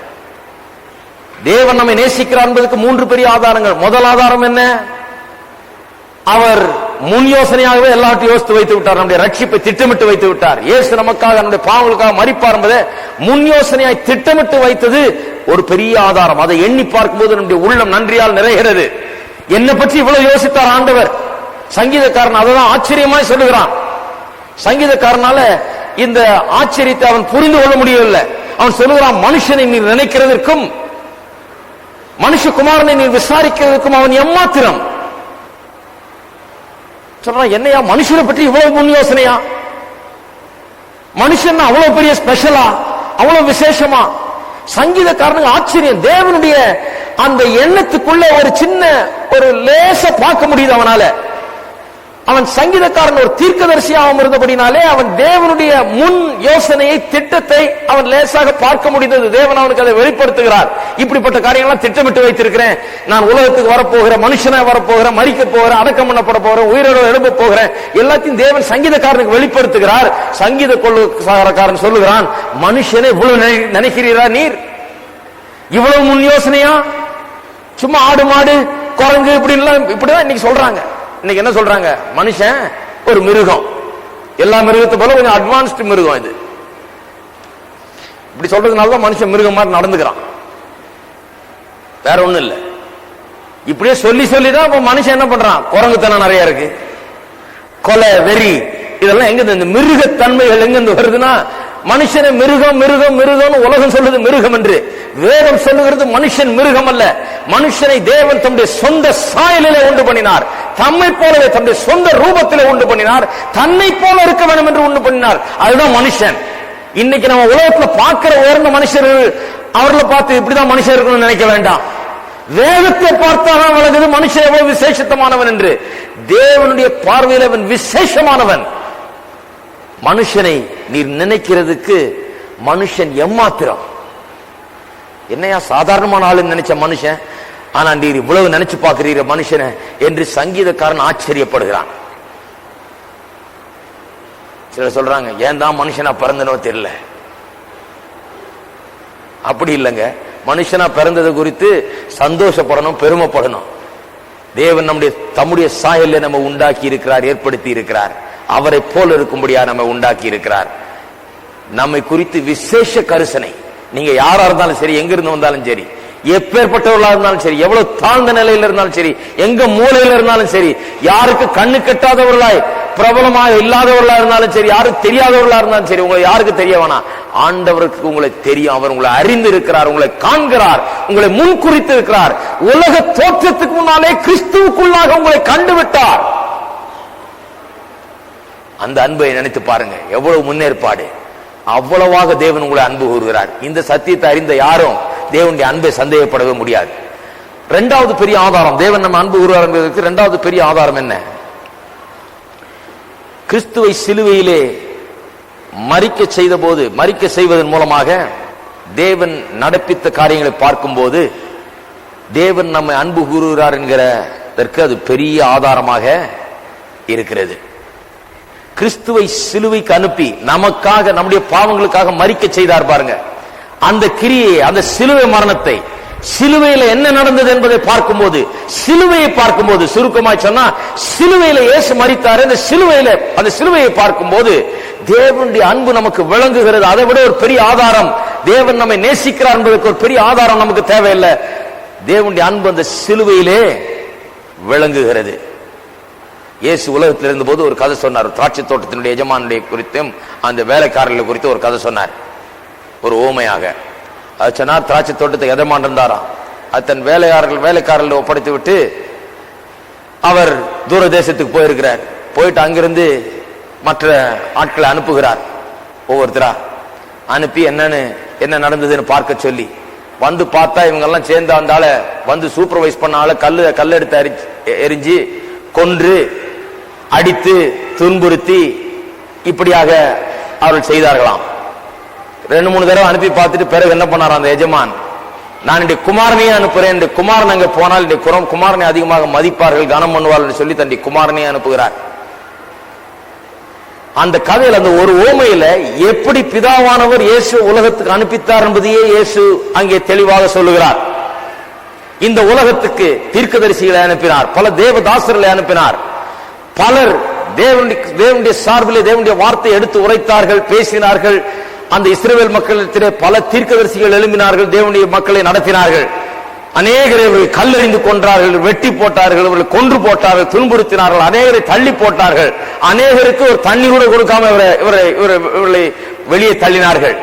தேவன் நம்மை நேசிக்கிறார் என்பதற்கு 3 பெரிய ஆதாரங்கள். முதல் ஆதாரம் என்ன? அவர் முன் யோசனையாகவே எல்லாத்தையும் யோசித்து வைத்து விட்டார், நம்முடைய ரட்சிப்பை திட்டமிட்டு வைத்து விட்டார். இயேசு நமக்காக நம்முடைய பாவங்களுக்காக மரிப்பார் என்பதை முன் யோசனையாய் திட்டமிட்டு வைத்தது ஒரு பெரிய ஆதாரம். அதை எண்ணி பார்க்கும்போது நம்முடைய உள்ளம் நன்றியால் நிறைகிறது. என்னை பற்றி இவ்வளவு யோசித்தார் ஆண்டவர். சங்கீதக்காரன் அதான் ஆச்சரியமாய் சொல்லுகிறான். சங்கீதக்காரனால இந்த ஆச்சரியத்தை அவன் புரிந்து கொள்ள முடியவில்லை. அவன் சொல்லுகிறான், மனுஷனை நீ நினைக்கிறதற்கும் மனுஷகுமாரனை நீ விசாரிக்கிறதற்கும் அவன் எம்மாத்திரம். சொல்றான், என்னையா மனுஷனை பற்றி இவ்வளவு முன் யோசனையா, மனுஷன் அவ்வளவு பெரிய ஸ்பெஷலா, அவ்வளவு விசேஷமா? சங்கீதக்காரனுக்கு ஆச்சரியம். தேவனுடைய அந்த எண்ணத்துக்குள்ள ஒரு சின்ன ஒரு லேச பார்க்க முடியுது அவனால. அவன் சங்கீதக்காரன் ஒரு தீர்க்கதரிசியாகவும் இருந்தபடினாலே அவன் தேவனுடைய முன் யோசனையை, திட்டத்தை அவன் லேசாக பார்க்க முடிந்தது. தேவன் அவனுக்கு அதை வெளிப்படுத்துகிறார். இப்படிப்பட்ட காரியங்கள்லாம் திட்டமிட்டு வைத்திருக்கிறேன், நான் உலகத்துக்கு வரப்போகிறேன், மனுஷனா வரப்போகிறேன், மரிக்க போகிறேன், அடக்கம் பண்ணப்பட போகிறேன், உயிரோடு எழுப்ப போகிறேன், எல்லாத்தையும் தேவன் சங்கீதக்காரனுக்கு வெளிப்படுத்துகிறார். சங்கீத கொள்ளுக்காரன் சொல்லுகிறான், மனுஷனை இவ்வளவு நினைக்கிறீரா நீர்? இவ்வளவு முன் யோசனையா? சும்மா ஆடு மாடு குரங்கு இப்படிதான் இன்னைக்கு சொல்றாங்க. இன்னைக்கு என்ன சொல்றாங்க, மனுஷன் ஒரு மிருகம், எல்லா மிருகத்தை போல கொஞ்சம் அட்வான்ஸ்டு மிருகம். இது இப்படி சொல்றதுனாலதான் மனுஷன் மிருகம் மாதிரி நடந்துக்கிறான், வேற ஒண்ணும் இல்ல. இப்படியே சொல்லி சொல்லிதான் இப்ப மனுஷன் என்ன பண்றான், குரங்குத்தனம் நிறைய இருக்கு, கொலை வெறி, இதெல்லாம் எங்க இந்த மிருகத்தன்மைகள் எங்க வருதுன்னா, மனுஷனை மிருகம் மிருகம் மிருகம்னு உலகம் சொல்லுது மிருகம் என்று. வேதம் சொல்லுகிறது மனுஷன் மிருகம் அல்ல. மனுஷனை தேவன் தம்முடைய சொந்த சாயலிலே உண்டு பண்ணினார். தம்மை போலவே தம்முடைய சொந்த ரூபத்திலே உண்டு பண்ணினார். தன்னை போல இருக்க வேண்டும் என்று உண்டு பண்ணினார். அதுதான் மனுஷன். இன்னைக்கு நம்ம உலகத்துல பார்க்கிற உயர்ந்த மனுஷர்கள், அவர்களை பார்த்து இப்படிதான் மனுஷன் இருக்கணும்னு நினைக்க வேண்டாம். வேதத்தை பார்த்தாதான் வழங்குது மனுஷன் எவ்வளவு விசேஷமானவன் என்று. தேவனுடைய பார்வையில் அவன் விசேஷமானவன். மனுஷனை நீர் நினைக்கிறதுக்கு மனுஷன் எம்மாத்திரம். என்னையா சாதாரணமான ஆளுன்னு நினைச்ச மனுஷன், ஆனா நீர் இவ்வளவு நினைச்சு பார்க்கிறீர மனுஷனை என்று சங்கீதக்காரன் ஆச்சரியப்படுகிறான். சிலர் சொல்றாங்க, ஏன் தான் மனுஷனா பிறந்தனோ தெரியல. அப்படி இல்லைங்க, மனுஷனா பிறந்தது குறித்து சந்தோஷப்படணும், பெருமைப்படணும். தேவன் தம்முடைய சாயலை நம்ம உண்டாக்கி இருக்கிறார், ஏற்படுத்தி இருக்கிறார். அவரை போல இருக்கும்படியா நம்ம உண்டாக்கி இருக்கிறார். நம்மை குறித்து விசேஷ கரிசனை. நீங்க யாரா இருந்தாலும் சரி, எங்க இருந்து வந்தாலும் சரி, எப்பேற்பட்டவர்களா இருந்தாலும் சரி, எவ்வளவு தாழ்ந்த நிலையில இருந்தாலும் சரி, எங்க மூலையில இருந்தாலும் சரி, யாருக்கு கண்ணு கெட்டாதவர்களாய் பிரபலமாக இல்லாதவர்களா இருந்தாலும் சரி, யாருக்கு தெரியாதவர்களா இருந்தாலும் சரி, உங்களை யாருக்கு தெரிய வேணாம், ஆண்டவருக்கு உங்களை தெரியும். அவர் உங்களை அறிந்து இருக்கிறார், உங்களை காண்கிறார், உங்களை முன்குறித்து இருக்கிறார். உலக தோற்றத்துக்கு முன்னாலே கிறிஸ்துவுக்குள்ளாக உங்களை கண்டுவிட்டார். அந்த அன்பை நினைத்து பாருங்க, எவ்வளவு முன்னேற்பாடு. அவ்வளவாக தேவன் உங்களை அன்பு கூறுகிறார். இந்த சத்தியத்தை அறிந்த யாரும் தேவனுடைய அன்பை சந்தேகப்படவே முடியாது. இரண்டாவது பெரிய ஆதாரம், தேவன் நம்ம அன்பு கூறுகிறார் என்பதற்கு இரண்டாவது பெரிய ஆதாரம் என்ன? கிறிஸ்துவை சிலுவையிலே மரிக்க செய்வதன் மூலமாக தேவன் நடப்பித்த காரியங்களை பார்க்கும்போது தேவன் நம்மை அன்பு கூறுகிறார் என்கிறதற்கு அது பெரிய ஆதாரமாக இருக்கிறது. கிறிஸ்துவை சிலுவைக்கு அனுப்பி நமக்காக, நம்முடைய பாவங்களுக்காக மரிக்க செய்தார் பாருங்க. அந்த கிரியை, அந்த சிலுவை மரணத்தை, சிலுவையில என்ன நடந்தது என்பதை பார்க்கும்போது, சிலுவையை பார்க்கும்போது, சுருக்கமாய் சொன்னா சிலுவையில இயேசு மரித்தார். அந்த சிலுவையை பார்க்கும்போது தேவனுடைய அன்பு நமக்கு விளங்குகிறது. அதை விட ஒரு பெரிய ஆதாரம், தேவன் நம்மை நேசிக்கிறார் என்பதற்கு ஒரு பெரிய ஆதாரம் நமக்கு தேவையில்லை. தேவனுடைய அன்பு அந்த சிலுவையிலே விளங்குகிறது. இயேசு உலகத்தில் இருந்தபோது ஒரு கதை சொன்னார். திராட்சை தோட்டத்தினுடைய எஜமானுடைய குறித்தும் அந்த வேலைக்காரர்கள் குறித்து ஒரு கதை சொன்னார், ஒரு ஓமையாக. அது சொன்னார், திராட்சை தோட்டத்தை எஜமான் இருந்தாராம். அது தன் வேலைக்காரர்கள் ஒப்படைத்து விட்டு அவர் தூர தேசத்துக்கு போயிருக்கிறார். போயிட்டு அங்கிருந்து மற்ற ஆட்களை அனுப்புகிறார். ஒவ்வொருத்தரா அனுப்பி என்ன நடந்ததுன்னு பார்க்க சொல்லி வந்து பார்த்தா இவங்க எல்லாம் சேர்ந்து அந்த ஆளை வந்து சூப்பர்வைஸ் பண்ண ஆளை கல்லெடுத்து எரிஞ்சு கொன்று அடித்து துன்புறுத்தி இப்படியாக அவர்கள் செய்தார்களாம். 2-3 தடவை அனுப்பி பார்த்துட்டு பிறகு என்ன பண்ணாராம் அந்த எஜமான், நான் என்னுடைய குமாரனையே அனுப்புறேன், குமாரன் அங்க போனால் குமாரனை அதிகமாக மதிப்பார்கள், கனம் பண்ணுவார்கள் சொல்லி தன்னுடைய குமாரனையே அனுப்புகிறார். அந்த கதையில் அந்த ஒரு ஓமையில எப்படி பிதாவானவர் இயேசு உலகத்துக்கு அனுப்பித்தார் என்பதையே இயேசு அங்கே தெளிவாக சொல்லுகிறார். இந்த உலகத்துக்கு தீர்க்கதரிசிகளை அனுப்பினார், பல தேவதாசர்களை அனுப்பினார், பலர் தேவனுடைய சார்பிலே தேவனுடைய வார்த்தை எடுத்து உரைத்தார்கள், பேசினார்கள். அந்த இஸ்ரவேல் மக்களிடத்திலே பல தீர்க்கதரிசிகள் எழும்பினார்கள், தேவனுடைய மக்களை நடத்தினார்கள். அநேகரை இவர்கள் கல்லெறிந்து கொன்றார்கள், வெட்டி போட்டார்கள், இவர்கள் கொன்று போட்டார்கள், துன்புறுத்தினார்கள், அநேகரை தள்ளி போட்டார்கள், அநேகருக்கு ஒரு தண்ணி கூட கொடுக்காம இவர்களை வெளியே தள்ளினார்கள்.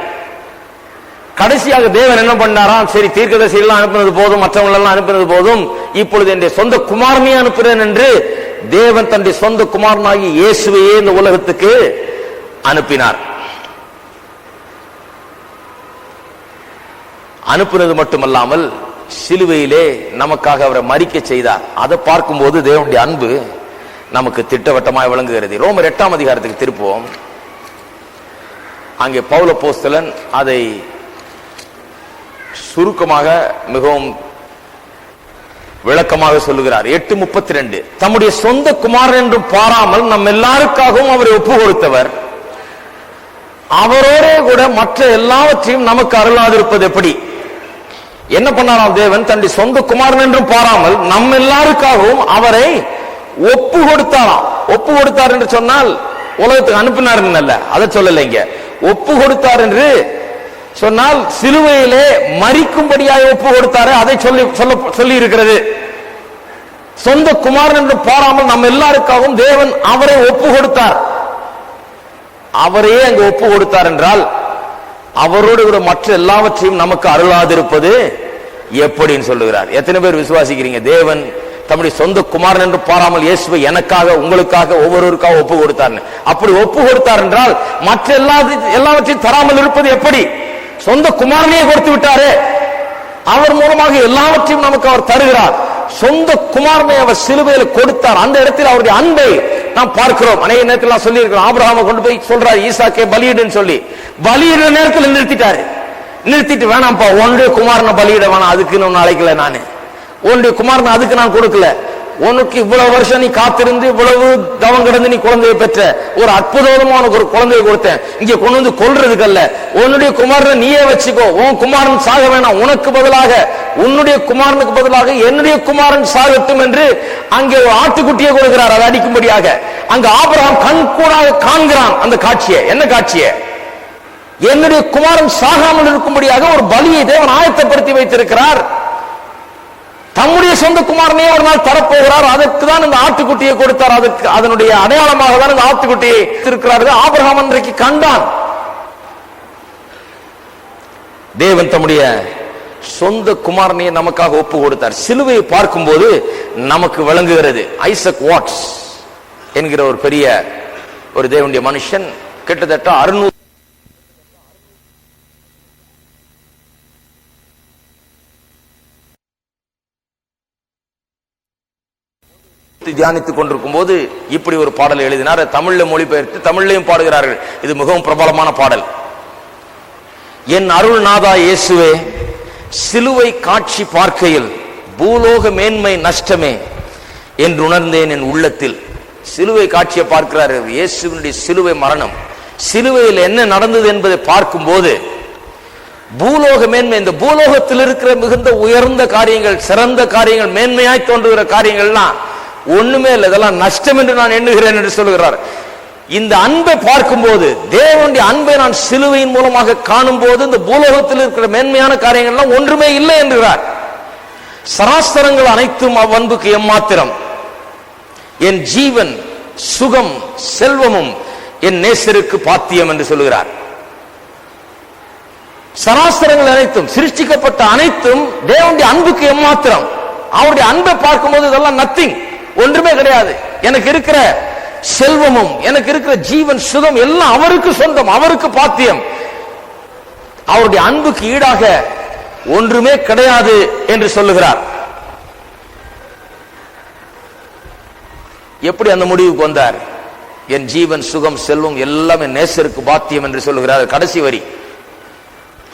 கடைசியாக தேவன் என்ன பண்ணாராம், சரி தீர்க்கதரிசிகள் அனுப்பினது போதும், மற்றவர்கள் எல்லாம் அனுப்பினது போதும், இப்பொழுது என்னுடைய சொந்த குமாரனையே அனுப்புகிறேன் என்று தேவன் தன்னுடைய சொந்த குமாரனாகி இயேசுவையே இந்த உலகத்துக்கு அனுப்பினார். அனுப்புனது மட்டுமல்லாமல் சிலுவையிலே நமக்காக அவரை மரிக்க செய்தார். அதை பார்க்கும்போது தேவனுடைய அன்பு நமக்கு திட்டவட்டமாக விளங்குகிறது. ரோமர் 8ஆம் அதிகாரத்துக்கு திருப்போம். அங்கே பவுல் அப்போஸ்தலன் அதை சுருக்கமாக மிகவும் விளக்கமாக சொல்லுகிறார். 8:32, தம்முடைய சொந்த குமாரன் என்றும் பாராமல் நம் எல்லாருக்காகவும் அவரை ஒப்பு கொடுத்தவர் அவரோட கூட மற்ற எல்லாவற்றையும் நமக்கு அருளாதிருப்பது எப்படி? என்ன பண்ணாராம் தேவன், தன்னுடைய சொந்த குமாரன் என்றும் பாராமல் நம் எல்லாருக்காகவும் அவரை ஒப்பு கொடுத்தாராம். ஒப்பு கொடுத்தார் என்று சொன்னால் உலகத்துக்கு அனுப்பினார் அல்ல, அதை சொல்லலைங்க. ஒப்பு கொடுத்தார் என்று சொன்னால் சிலுவையிலே மரிக்கும்படியாக ஒப்பு கொடுத்தாரு, அதை சொல்லி இருக்கிறது. சொந்த குமாரன் என்று பாராமல் நம்ம எல்லாருக்காகவும் தேவன் அவரை ஒப்பு கொடுத்தார். அவரையே அங்கு ஒப்பு கொடுத்தார் என்றால் அவரோடு கூட மற்ற எல்லாவற்றையும் நமக்கு அருளாதிருப்பது எப்படின்னு சொல்லுகிறார். எத்தனை பேர் விசுவாசிக்கிறீங்க? தேவன் தம்முடைய சொந்த குமாரன் என்று பாராமல் இயேசுவை எனக்காக, உங்களுக்காக, ஒவ்வொருவருக்காக ஒப்பு கொடுத்தார். அப்படி ஒப்பு கொடுத்தார் என்றால் மற்ற எல்லாவற்றையும் தராமல் இருப்பது எப்படி? சொந்த குமாரனையே கொடுத்து விட்டாரே, அவர் மூலமாக எல்லாவற்றையும் நமக்கு அவர் தருகிறார். சொந்த குமாரனை அவர் சிலுவையில் கொடுத்தார். அந்த இடத்தில் அவருடைய அன்பை நாம் பார்க்கிறோம். அநேக நேரத்தில் சொல்லி இருக்கிறோம், ஆபிரகாமை கொண்டு போய் சொல்றாரு ஈசாக்கை பலியிடுன்னு சொல்லி, பலியிடுற நேரத்தில் நிறுத்திட்டாரு. நிறுத்திட்டு வேணாம்ப்பா, ஒன்றுடைய குமாரனை பலியிட வேணாம், அதுக்கு நான் அழைக்கல, நானு ஒன்றுடைய குமாரனை அதுக்கு நான் கொடுக்கல. உனக்கு இவ்வளவு வருஷம் நீ காத்திருந்து இவ்வளவு தவம் கிடந்து நீ குழந்தையை பெற்ற ஒரு அற்புதமான ஒரு குழந்தையை கொடுத்தேன், இங்க கொண்டு வந்து கொல்றதுக்கு அல்ல. உன்னுடைய குமாரனை நீயே வச்சுக்கோ, உன் குமாரன் சாக வேணாம், உனக்கு பதிலாக உன்னுடைய குமாரனுக்கு பதிலாக என்னுடைய குமாரன் சாகட்டும் என்று அங்கே ஒரு ஆட்டுக்குட்டியை கொடுக்கிறார், அதை அடிக்கும்படியாக. அங்க ஆபிரகாம் கண் கூடாக காண்கிறான் அந்த காட்சியை. என்ன காட்சியை? என்னுடைய குமாரன் சாகாமல் இருக்கும்படியாக ஒரு பலியை தேவன் ஆயத்தப்படுத்தி வைத்திருக்கிறார். தம்முடைய சொந்த குமாரனே ஒரு நாள் தரப்போகிறார். அதற்கு தான் இந்த ஆட்டுக்குட்டியை கொடுத்தார். அதற்கு அதனுடைய அடையாளமாக தான் இந்த ஆட்டுக்குட்டியை இருக்கிறார்கள். ஆபிரகாம் அன்றைக்கு கண்டான். தேவன் தம்முடைய சொந்த குமாரனையே நமக்காக ஒப்பு கொடுத்தார். சிலுவையை பார்க்கும் போது நமக்கு விளங்குகிறது. ஐசக் வாட்ஸ் என்கிற ஒரு பெரிய ஒரு தேவனுடைய மனுஷன் கிட்டத்தட்ட 600 தியானித்துக் கொண்டிருக்கும் போது இப்படி ஒரு பாடல் எழுதினார். தமிழ்ல மொழிபெயர்த்து தமிழ்லையும் பாடுகிறார்கள். இது மிகவும் பிரபலமான பாடல். என் அருள்நாதா இயேசுவே, சிலுவை காட்சி பார்க்கையில் பூலோக மேன்மை நஷ்டமே என்று உணர்ந்தேன் என் உள்ளத்தில். சிலுவை காட்சியை பார்க்கிறார். இயேசுவினுடைய சிலுவை மரணம், சிலுவையில் என்ன நடந்தது என்பதை பார்க்கும் போது பூலோக மேன்மை, இந்த பூலோகத்தில் இருக்கிற மிகுந்த உயர்ந்த காரியங்கள், சிறந்த காரியங்கள், மேன்மையாய் தோன்றுகிற காரியங்கள்லாம் ஒண்ணுமே இல்லை, இதெல்லாம் நஷ்டம் என்று நான் எண்ணுகிறேன் என்று சொல்லுகிறார். இந்த அன்பை பார்க்கும்போது, தேவனுடைய அன்பை நான் சிலுவையின் மூலமாக காணும் போது, இந்த பூலோகத்தில் இருக்கிற மேன்மையான காரியங்கள்லாம் ஒன்றுமே இல்லை என்கிறார். சராஸ்திரங்கள் அனைத்தும் அவ்வன்புக்கு எம்மாத்திரம். என் ஜீவன் சுகம் செல்வமும் என் நேசருக்கு பாத்தியம் என்று சொல்லுகிறார். சராஸ்திரங்கள் அனைத்தும், சிருஷ்டிக்கப்பட்ட அனைத்தும் தேவனுடைய அன்புக்கு எம்மாத்திரம். அவருடைய அன்பை பார்க்கும்போது இதெல்லாம் நத்திங், ஒன்றுமே கிடையாது. எனக்கு இருக்கிற செல்வமும் எனக்கு இருக்கிற ஜீவன் சுகம் எல்லாம் அவருக்கு சொந்தம், அவருக்கு பாத்தியம். அவருடைய அன்புக்கு ஈடாக ஒன்றுமே கிடையாது என்று சொல்லுகிறார். எப்படி அந்த முடிவுக்கு வந்தார்? என் ஜீவன் சுகம் செல்வம் எல்லாமே நேசருக்கு பாத்தியம் என்று சொல்லுகிறார். கடைசி வரி.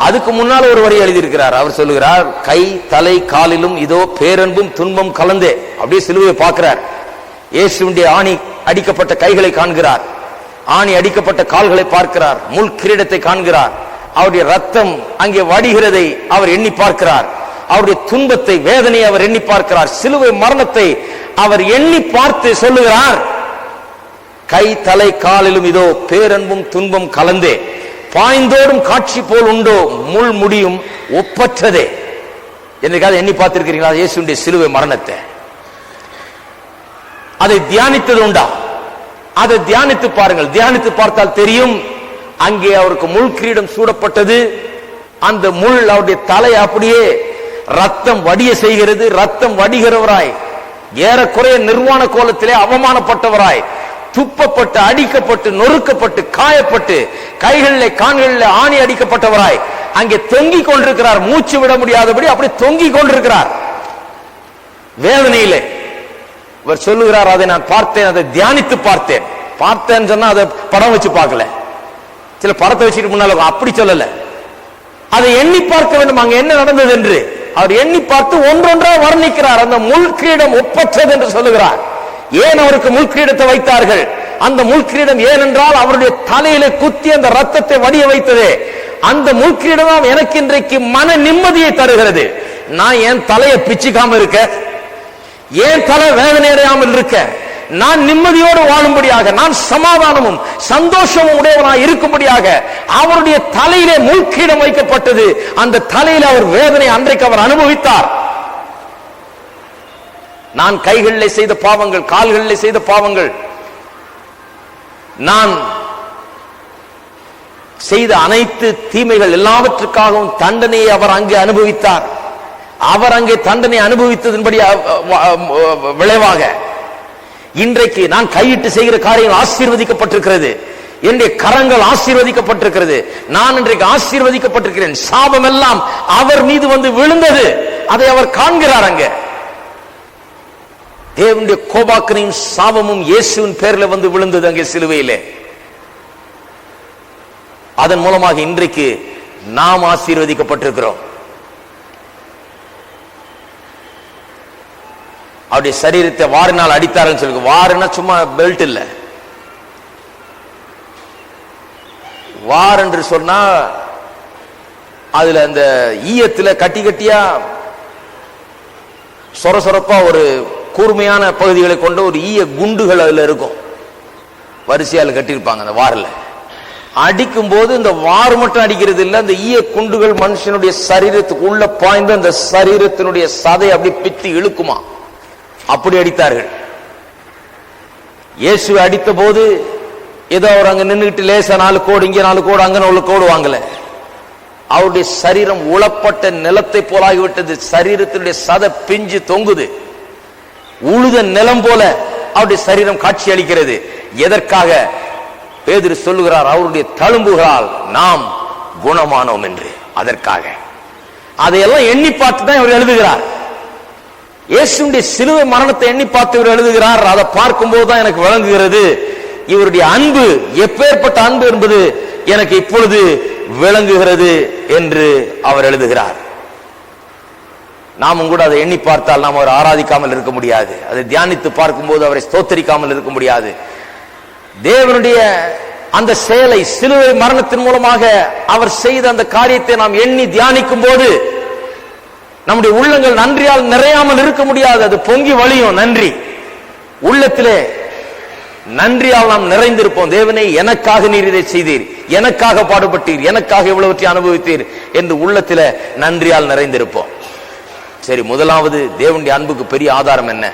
அதுக்கு முன்னால் ஒரு வரி எழுதியிருக்கிறார். அவர் சொல்லுகிறார், கை தலை காலிலும் இதோ பேரன்பும் துன்பம் கலந்தே. அப்படியே சிலுவையை பார்க்கிறார். இயேசுவினுடைய ஆணி அடிக்கப்பட்ட கைகளை காண்கிறார், ஆணி அடிக்கப்பட்ட கால்களை பார்க்கிறார், முள் கிரீடத்தை காண்கிறார், அவருடைய ரத்தம் அங்கே வடிகிறதை அவர் எண்ணி பார்க்கிறார், அவருடைய துன்பத்தை வேதனையை அவர் எண்ணி பார்க்கிறார், சிலுவை மரணத்தை அவர் எண்ணி பார்த்து சொல்லுகிறார், கை தலை காலிலும் இதோ பேரன்பும் துன்பம் கலந்தே, பாய்ந்தோடும் காட்சி போல் உண்டோ முள் முடியும் ஒப்பற்றதே. என்னைக்காவது எண்ணி பார்த்திருக்கிறீங்களா இயேசுடைய சிலுவை மரணத்தை? அதை தியானித்தது உண்டா? அதை தியானித்து பாருங்கள். தியானித்து பார்த்தால் தெரியும். அங்கே அவருக்கு முள் கிரீடம் சூடப்பட்டது. அந்த முள் அவருடைய தலை அப்படியே ரத்தம் வடிய செய்கிறது. ரத்தம் வடிகிறவராய், ஏறக்குறைய நிர்வாண கோலத்திலே அவமானப்பட்டவராய், துப்பப்பட்டு அடிக்கப்பட்டு நொறுக்கப்பட்டு காயப்பட்டு கைகளிலே கால்களிலே ஆணி அடிக்கப்பட்டவராய் அங்கே தொங்கிக் கொண்டிருக்கிறார். மூச்சு விட முடியாதபடி அப்படி தொங்கிக் கொண்டிருக்கிறார் வேதனையிலே. இவர் சொல்லுகிறார், அதை நான் பார்த்தேன், அதை தியானித்து பார்த்தேன். பார்த்தேன்னு சொன்னா அதை படம் வச்சு பார்க்கல, சில படத்தை வச்சுட்டு முன்னால அப்படி சொல்லல, அதை எண்ணி பார்க்க வேண்டும். அங்க என்ன நடந்தது என்று அவர் எண்ணி பார்த்து ஒன்றொன்றா வர்ணிக்கிறார். அந்த முள் கிரீடம் ஒப்பற்றது என்று சொல்லுகிறார். ஏன் அவருக்கு முள் கிரீடத்தை வைத்தார்கள்? அந்த முள் கிரீடம் ஏனென்றால் அவருடைய தலையில குத்தி அந்த ரத்தத்தை வடிய வைத்தது. அந்த முள் கிரீடம் எனக்கு இன்றைக்கு மன நிம்மதியை தருகிறது. நான் என் தலையை பிச்சுக்காம இருக்க, ஏன் தலை வேதனை அடையாமல் இருக்க, நான் நிம்மதியோடு வாழும்படியாக, நான் சமாதானமும் சந்தோஷமும் உடையவனாய் இருக்கும்படியாக அவருடைய தலையிலே முள் கிரீடம் வைக்கப்பட்டது. அந்த தலையில அவர் வேதனை அன்றைக்கு அவர் அனுபவித்தார். நான் கைகளிலே செய்த பாவங்கள், கால்களிலே செய்த பாவங்கள், நான் செய்த அனைத்து தீமைகள் எல்லாவற்றுக்காகவும் தண்டனையை அவர் அங்கே அனுபவித்தார். அவர் அங்கே தண்டனை அனுபவித்ததன்படி விளைவாக இன்றைக்கு நான் கையிட்டு செய்கிற காரியம் ஆசீர்வதிக்கப்பட்டிருக்கிறது. என்னுடைய கரங்கள் ஆசீர்வதிக்கப்பட்டிருக்கிறது. நான் இன்றைக்கு ஆசீர்வதிக்கப்பட்டிருக்கிறேன். சாபம் எல்லாம் அவர் மீது வந்து விழுந்தது. அதை அவர் காண்கிறார். அங்கே தேவனுடைய கோபாக்கனையும் சாபமும் இயேசுவின் பேரில் வந்து விழுந்தது அங்கே சிலுவையிலே. அதன் மூலமாக இன்றைக்கு நாம் ஆசீர்வதிக்கப்பட்டிருக்கிறோம். அவருடைய சரீரத்தை வாரினால் அடித்தார்கள் சொல்லுங்க. வாருன்னா சும்மா பெல்ட் இல்ல. வார் என்று சொன்னா அதுல அந்த ஈயத்துல கட்டி கட்டியா சொரசொரப்பா ஒரு கூர்மையான பகுதிகளை கொண்ட ஒரு ஈய குண்டுகள் அதுல இருக்கும். வரிசையால் கட்டியிருப்பாங்க. அந்த வாரில் அடிக்கும் போது இந்த வார் மட்டும் அடிக்கிறது இல்லை, அந்த ஈய குண்டுகள் மனுஷனுடைய சரீரத்துக்கு உள்ள பாய்ந்து அந்த சரீரத்தினுடைய சதை அப்படி பித்து இழுக்குமா. அப்படி அடித்தார்கள். இயேசுவை அடித்த போது ஏதோ அவர் அங்க நின்றுட்டு லேசா 4 கோடு இங்க 4 கோடு அங்க 4 கோடு வாங்கல. அவருடைய சரீரம் உளப்பட்ட நிலத்தை போலாகிவிட்டது. சரீரத்தினுடைய சதை பிஞ்சு தொங்குது. உழுத நிலம் போல அவருடைய சரீரம் காட்சி அளிக்கிறது. எதற்காக? பேதுரு சொல்லுகிறார், அவருடைய தழும்புகளால் நாம் குணமானோம் என்று. அதற்காக அதையெல்லாம் எண்ணி பார்த்து தான் இவர் எழுதுகிறார். இயேசுடைய சிலுவை மரணத்தை எண்ணி பார்த்து இவர் எழுதுகிறார். அதை பார்க்கும் போதுதான் எனக்கு விளங்குகிறது இவருடைய அன்பு எப்பேற்பட்ட அன்பு என்பது எனக்கு இப்பொழுது விளங்குகிறது என்று அவர் எழுதுகிறார். நாமும் கூட அதை எண்ணி பார்த்தால் நாம் அவரை ஆராதிக்காமல் இருக்க முடியாது. அதை தியானித்து பார்க்கும் போது அவரை ஸ்தோத்தரிக்காமல் இருக்க முடியாது. தேவனுடைய அந்த செயலை, சிலுவை மரணத்தின் மூலமாக அவர் செய்த அந்த காரியத்தை நாம் எண்ணி தியானிக்கும் போது நம்முடைய உள்ளங்கள் நன்றியால் நிறையாமல் இருக்க முடியாது. அது பொங்கி வழியும். நன்றி உள்ளத்திலே நன்றியால் நாம் நிறைந்திருப்போம். தேவனே, எனக்காக நீர் இதை செய்தீர், எனக்காக பாடுபட்டீர், எனக்காக இவ்வளவற்றை அனுபவித்தீர் என்று உள்ளத்திலே நன்றியால் நிறைந்திருப்போம். சரி, முதலாவது தேவனுடைய அன்புக்கு பெரிய ஆதாரம் என்ன?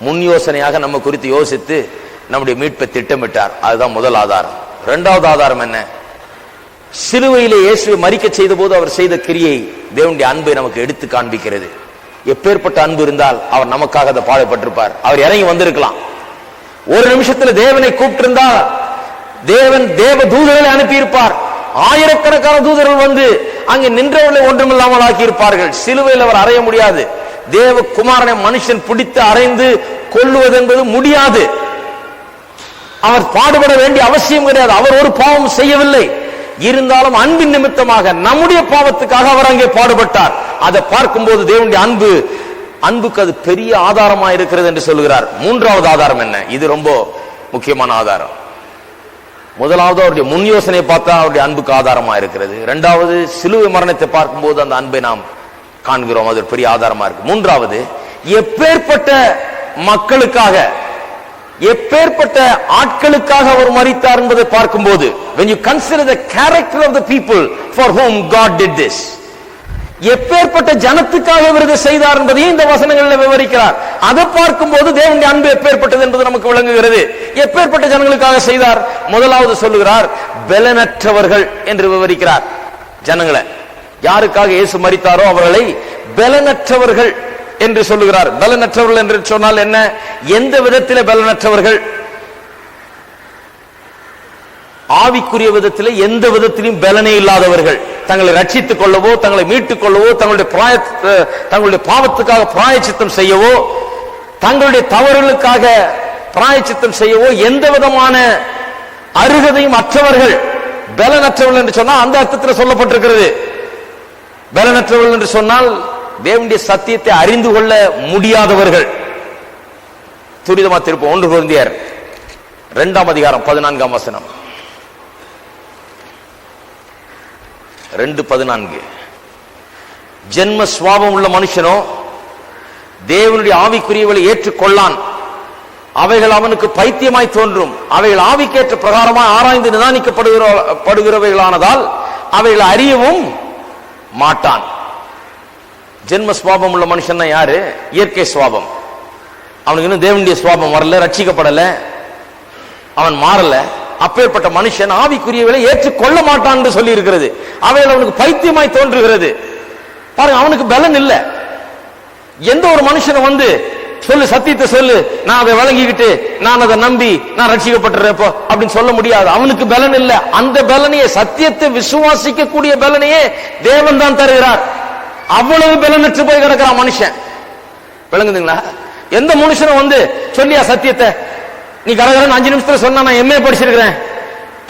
முன் யோசனையாக நம்ம குறித்து யோசித்து நம்முடைய மீட்பை திட்டமிட்டார். அதுதான் முதல் ஆதாரம். இரண்டாவது ஆதாரம் என்ன? சிலுவையிலே இயேசுவை மரிக்க செய்த போது அவர் செய்த கிரியை தேவனுடைய அன்பை நமக்கு எடுத்து காண்பிக்கிறது. எப்பேற்பட்ட அன்பு இருந்தால் அவர் நமக்காக அதை பாடுபட்டிருப்பார். அவர் இறங்கி வந்திருக்கலாம். ஒரு நிமிஷத்துல தேவனை கூப்பிட்டிருந்தா தேவன் தேவ தூதர்களை அனுப்பியிருப்பார். ஆயிரக்கணக்கான தூதர்கள் வந்து அங்கே நின்றவர்களை ஒன்றுமில்லாமல் ஆக்கியிருப்பார்கள். சிலுவையில் அவர் அறைய முடியாது. தேவ குமாரனை மனுஷன் பிடித்து அறைந்து கொல்லுவது என்பது முடியாது. அவர் பாடுபட வேண்டிய அவசியம் கிடையாது. அவர் ஒரு பாவம் செய்யவில்லை. இருந்தாலும் அன்பின் நிமித்தமாக நம்முடைய பாவத்துக்காக அவர் அங்கே பாடுபட்டார். அதை பார்க்கும் போது தேவனுடைய அன்புக்கு அது பெரிய ஆதாரமா இருக்கிறது என்று சொல்லுகிறார். மூன்றாவது ஆதாரம் என்ன? இது ரொம்ப முக்கியமான ஆதாரம். முதலாவது அவருடைய முன் யோசனையை பார்த்தா அவருடைய அன்புக்கு ஆதாரமா இருக்கிறது. இரண்டாவது சிலுவை மரணத்தை பார்க்கும் போது அந்த அன்பை நாம் காண்கிறோம். அது பெரிய ஆதாரமா இருக்கு. மூன்றாவது, எப்பேற்பட்ட மக்களுக்காக, எப்பேற்பட்ட ஆட்களுக்காக அவர் மரித்தார் என்பதை பார்க்கும்போது, when you consider the character of the people for whom God did this, எப்பேற்பட்ட ஜனத்துக்காக இவர் இதை செய்தார் என்பதையும் இந்த வசனங்களில் விவரிக்கிறார். அதை பார்க்கும்போது தேவனுடைய அன்பு எப்பேற்பட்டது என்பது நமக்கு விளங்குகிறது. எப்பேற்பட்ட ஜனங்களுக்காக செய்தார்? முதலாவது சொல்லுகிறார், பலனற்றவர்கள் என்று விவரிக்கிறார். ஜனங்களை யாருக்காக இயேசு மரித்தாரோ அவர்களை பலனற்றவர்கள் என்று சொல்லுகிறார். பலனற்றவர்கள் என்று சொன்னால் என்ன? எந்த விதத்திலே பலனற்றவர்கள்? ஆவிக்குரிய விதத்திலே எந்த விதத்திலும் பலனே இல்லாதவர்கள். தங்களை ரட்சித்துக் கொள்ளவோ, தங்களை மீட்டுக் கொள்ளவோ, தங்களுடைய பாவத்துக்காக பிராயச்சித்தம் செய்யவோ, தங்களுடைய தவறுகளுக்காக பிராயச்சித்தம் செய்யவோ எந்த விதமான அருகதையும் அற்றவர்கள். பலனற்றவர்கள் என்று சொன்னால் அந்த அர்த்தத்தில் சொல்லப்பட்டிருக்கிறது. பலனற்றவர்கள் என்று சொன்னால் தேவனுடைய சத்தியத்தை அறிந்து கொள்ள முடியாதவர்கள். துரிதமா திருப்போம். 1 கொரிந்தியர் 2 அதிகாரம் 14 வசனம். 2:14. ஜென்ம சுவாபம் உள்ள மனுஷனோ தேவனுடைய ஆவிக்குரியவர்களை ஏற்றுக்கொள்ளான். அவைகள் அவனுக்கு பைத்தியமாய் தோன்றும். அவைகள் ஆவிக்கேற்ற பிரகாரமாய் ஆராய்ந்து நிதானிக்கப்படுகிறவைகளானதால் அவைகளை அறியவும் மாட்டான். ஜென்ம சுவாபம் உள்ள மனுஷன் யாரு? இயற்கை சுவாபம். அவனுக்கு இன்னும் தேவனுடைய சுவாபம் வரல, ரட்சிக்கப்படல, அவன் மாறல. அப்பேற்பட்ட மனுஷன் ஆவிக்குரியவர்களை ஏற்றுக்கொள்ள மாட்டான் என்று சொல்லி இருக்கிறது. அவைகள் அவனுக்கு பைத்தியமாய் தோன்றுகிறது. பாருங்க, அவனுக்கு பலன் இல்ல. எந்த ஒரு மனுஷனை வந்து சொல்லு, சத்தியத்தை சொல்லு, நான் அதை வழங்கிக்கிட்டு நான் அதை நம்பி நான் ரட்சிக்கப்பட்டுறேன் அப்படின்னு சொல்ல முடியாது. அவனுக்கு பலன் இல்ல. அந்த பலனையே, சத்தியத்தை விசுவாசிக்க கூடிய பலனையே தேவன் தான் தருகிறார். அவ்வளவு பலனற்று போய் கிடக்கிறான் மனுஷன். விளங்குதுங்களா? எந்த மனுஷனும் வந்து சொல்லியா சத்தியத்தை, நீ கடகரன் 5 நிமிஷத்துல சொன்னா நான் எம்ஏ படிச்சிருக்கிறேன்,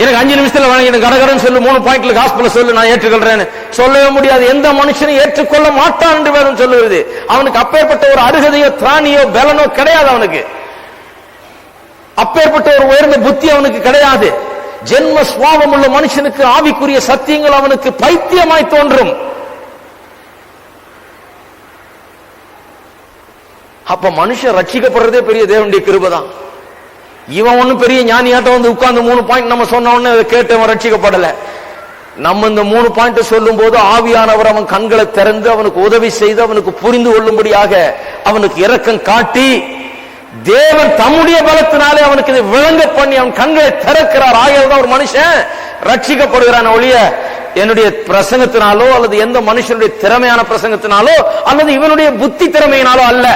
எனக்கு 5 நிமிஷத்துல வழங்கி கடகரன் சொல்லு, 3 பாயிண்ட்ல காஸ்பல் சொல்லு, நான் ஏற்றுக்கொள்றேன் சொல்லவே முடியாது. எந்த மனுஷனும் ஏற்றுக்கொள்ள மாட்டான் என்று வேதம் சொல்லுகிறது. அவனுக்கு அப்பேற்பட்ட ஒரு அருகதையோ திராணியோ பலனோ கிடையாது. அவனுக்கு அப்பேற்பட்ட ஒரு உயர்ந்த புத்தி அவனுக்கு கிடையாது. ஜென்ம சுவாபம் உள்ள மனுஷனுக்கு ஆவிக்குரிய சத்தியங்கள் அவனுக்கு பைத்தியமாய் தோன்றும். அப்ப மனுஷன் ரட்சிக்கப்படுறதே பெரிய தேவனுடைய கிருபை தான். இவன் ஒன்னும் பெரிய ஞானியாட்டம் வந்து உட்கார்ந்து 3 பாயிண்ட் நம்ம சொன்ன உடனே அதை கேட்டு அவன் ரட்சிக்கப்படல. நம்ம இந்த 3 பாயிண்ட் சொல்லும் போது ஆவியானவர் அவன் கண்களை திறந்து அவனுக்கு உதவி செய்து அவனுக்கு புரிந்து கொள்ளும்படியாக அவனுக்கு இரக்கம் காட்டி தேவன் தம்முடைய பலத்தினாலே அவனுக்கு இதை விளங்க பண்ணி அவன் கண்களை திறக்கிறார். ஆகியதான் ஒரு மனுஷன் ரட்சிக்கப்படுகிறான் ஒழிய என்னுடைய பிரசங்கத்தினாலோ அல்லது எந்த மனுஷனுடைய திறமையான பிரசங்கத்தினாலோ அல்லது இவனுடைய புத்தி திறமையினாலோ அல்ல.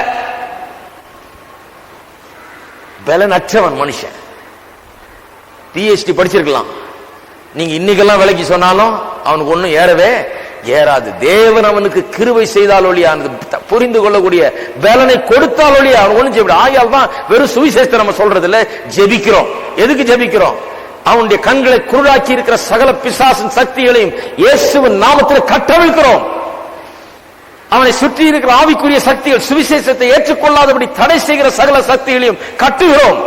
பலனற்றவன் மனுஷன். PhD படிச்சிருக்கலாம், நீங்க இன்னைக்கெல்லாம் விலைக்கு சொன்னாலும் அவனுக்கு ஒண்ணும் ஏறவே ஏறாது. தேவன் அவனுக்கு கிருபை செய்தால் ஒழிய, புரிந்து கொள்ளக்கூடிய பலனை கொடுத்தால் ஒழிய அவன் ஒண்ணும் செய்ய. ஆயால் தான் வெறும் சுவிசேஷத்தை நம்ம சொல்றது இல்ல, ஜெபிக்கிறோம். எதுக்கு ஜெபிக்கிறோம்? அவனுடைய கண்களை குருடாக்கி இருக்கிற சகல பிசாசின் சக்திகளையும் இயேசுவின் நாமத்தில் கட்டவிழ்க்கிறோம். அவனை சுற்றி இருக்கிற ஆவிக்குரிய சக்திகள் சுவிசேஷத்தை ஏற்றுக்கொள்ளாதபடி தடை செய்கிற சகல சக்திகளையும் கட்டுகிறோம்.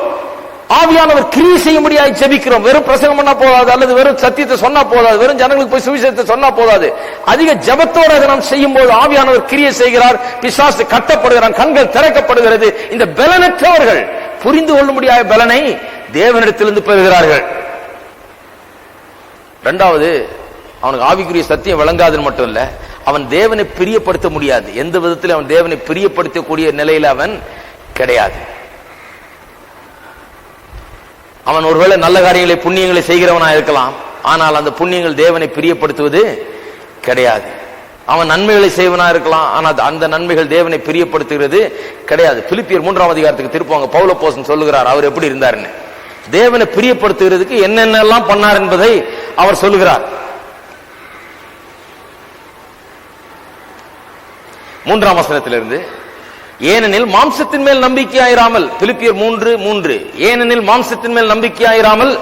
ஆவியானவர் கிரியை செய்யும்படியாக ஜெபிக்கிறோம். வெறும் பிரசங்கம் பண்ணா போதாது, அல்லது வெறும் சத்தியத்தை சொன்னா போதாது, வெறும் ஜனங்களுக்கு போய் சுவிசேஷத்தை சொன்னா போதாது. அதிக ஜெபத்தோடு அதை நாம் செய்யும் போது ஆவியானவர் கிரியை செய்கிறார், பிசாசு கட்டப்படுகிறான், கண்கள் திறக்கப்படுகிறது. இந்த பலனற்றவர்கள் புரிந்து கொள்ளும்படியாக பலனை தேவனிடத்திலிருந்து பெறுகிறார்கள். இரண்டாவது, அவனுக்கு ஆவிக்குரிய சத்தியம் விளங்காதுன்னு மட்டும் இல்ல, அவன் தேவனை பிரியப்படுத்த முடியாது. எந்த விதத்தில் அவன் தேவனை பிரியப்படுத்தக்கூடிய நிலையில் அவன் கிடையாது. அவன் ஒருவேளை நல்ல காரியங்களை புண்ணியங்களை செய்கிறவனா இருக்கலாம், ஆனால் அந்த புண்ணியங்கள் தேவனை பிரியப்படுத்துவது கிடையாது. அவன் நன்மைகளை செய்வனா இருக்கலாம், ஆனால் அந்த நன்மைகள் தேவனை பிரியப்படுத்துகிறது கிடையாது. பிலிப்பியர் 3ஆம் அதிகாரத்துக்கு திருப்புவாங்க. பவுல் அப்போஸ்தலன் சொல்லுகிறார் அவர் எப்படி இருந்தாருன்னு. தேவனை பிரியப்படுத்துகிறதுக்கு என்னென்னலாம் பண்ணார் என்பதை அவர் சொல்லுகிறார். 3ஆம் வசனத்திலிருந்து, ஏனெனில் மாம்சத்தின் மேல் நம்பிக்கையாயிராமல், பிலிப்பியர் 3:3, ஏனெனில் மாம்சத்தின் மேல் நம்பிக்கையாயிராமல்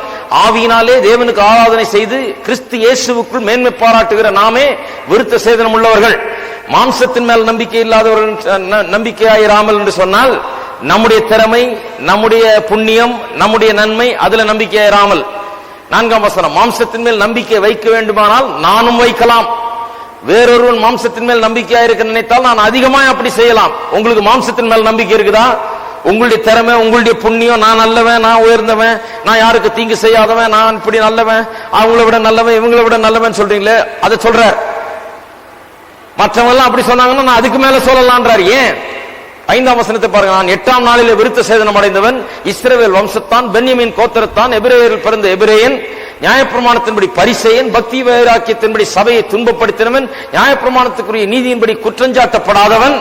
ஆவியினாலே தேவனுக்கு ஆராதனை செய்து கிறிஸ்து இயேசுவுக்குள் மேன்மை பாராட்டுகிற நாமே விருத்த சேதனம் உள்ளவர்கள். மாம்சத்தின் மேல் நம்பிக்கை இல்லாதவர்கள் நம்பிக்கையாயிராமல் என்று சொன்னால் நம்முடைய திறமை, நம்முடைய புண்ணியம், நம்முடைய நன்மை, அதுல நம்பிக்கையாயிராமல். 4ஆம் வசனம், மாம்சத்தின் மேல் நம்பிக்கை வைக்க வேண்டுமானால் நானும் வைக்கலாம். வேறொருவன் மாம்சத்தின் மேல் நம்பிக்கையா இருக்க நினைத்தால் நான் அதிகமாக அப்படி செய்யலாம். உங்களுக்கு மாம்சத்தின் மேல் நம்பிக்கை இருக்குதா? உங்களுடைய திறமை, உங்களுடைய புண்ணியம், நான் நல்லவன், நான் உயர்ந்தவன், நான் யாருக்கு தீங்கு செய்யாதவன், நான் இப்படி நல்லவன், அவங்கள விட நல்லவன், இவங்களை விட நல்லவன் சொல்றீங்களே, அதை சொல்றார். மற்றவங்க எல்லாம் அப்படி சொன்னாங்கன்னா நான் அதுக்கு மேல சொல்லலான்றார். ஏன்? 5ஆம் வசனத்தை பாருங்க. நான் 8ஆம் நாளிலே விருத்த சேதனம் அடைந்தவன், இஸ்ரவேல் வம்சத்தான், பென்யமீன் கோத்திரத்தான், எபிரேயரில் பிறந்த எபிரேயன், நியாயப்பிரமாணத்தின்படி பரிசேயன், பக்தி வைராக்கியத்தின்படி சபையை துன்பப்படுத்தினவன், நியாயப்பிரமாணத்துக்குரிய நீதியின்படி குற்றஞ்சாட்டப்படாதவன்.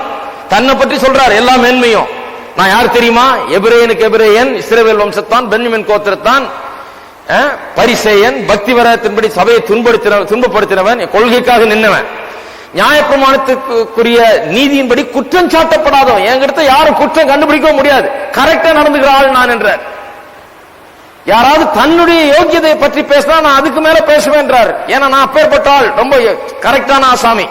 தன்னை பற்றி சொல்றார் எல்லா மேன்மையும். நான் யார் தெரியுமா? எபிரேயனுக்கு எபிரேயன், இஸ்ரவேல் வம்சத்தான், பென்யமீன் கோத்திரத்தான், பரிசேயன், பக்தி வைராக்கியத்தின்படி சபையை துன்பப்படுத்தினவன், கொள்கைக்காக நின்னவன், நியாயப்பிரமாணத்துக்குரிய நீதியின்படி குற்றம் சாட்டப்படாதவன். என்கிட்ட யாரும் குற்றம் கண்டுபிடிக்க முடியாது, கரெக்டா நடந்துகிற ஆள் நான் என்றார். யாராவது தன்னுடைய யோக்கியதையை பற்றி பேசினா நான் அதுக்கு மேல பேசுவேன் என்றார். ஏன்னா நான் அப்பேற்பட்ட ஆள், ரொம்ப கரெக்டான ஆசாமி.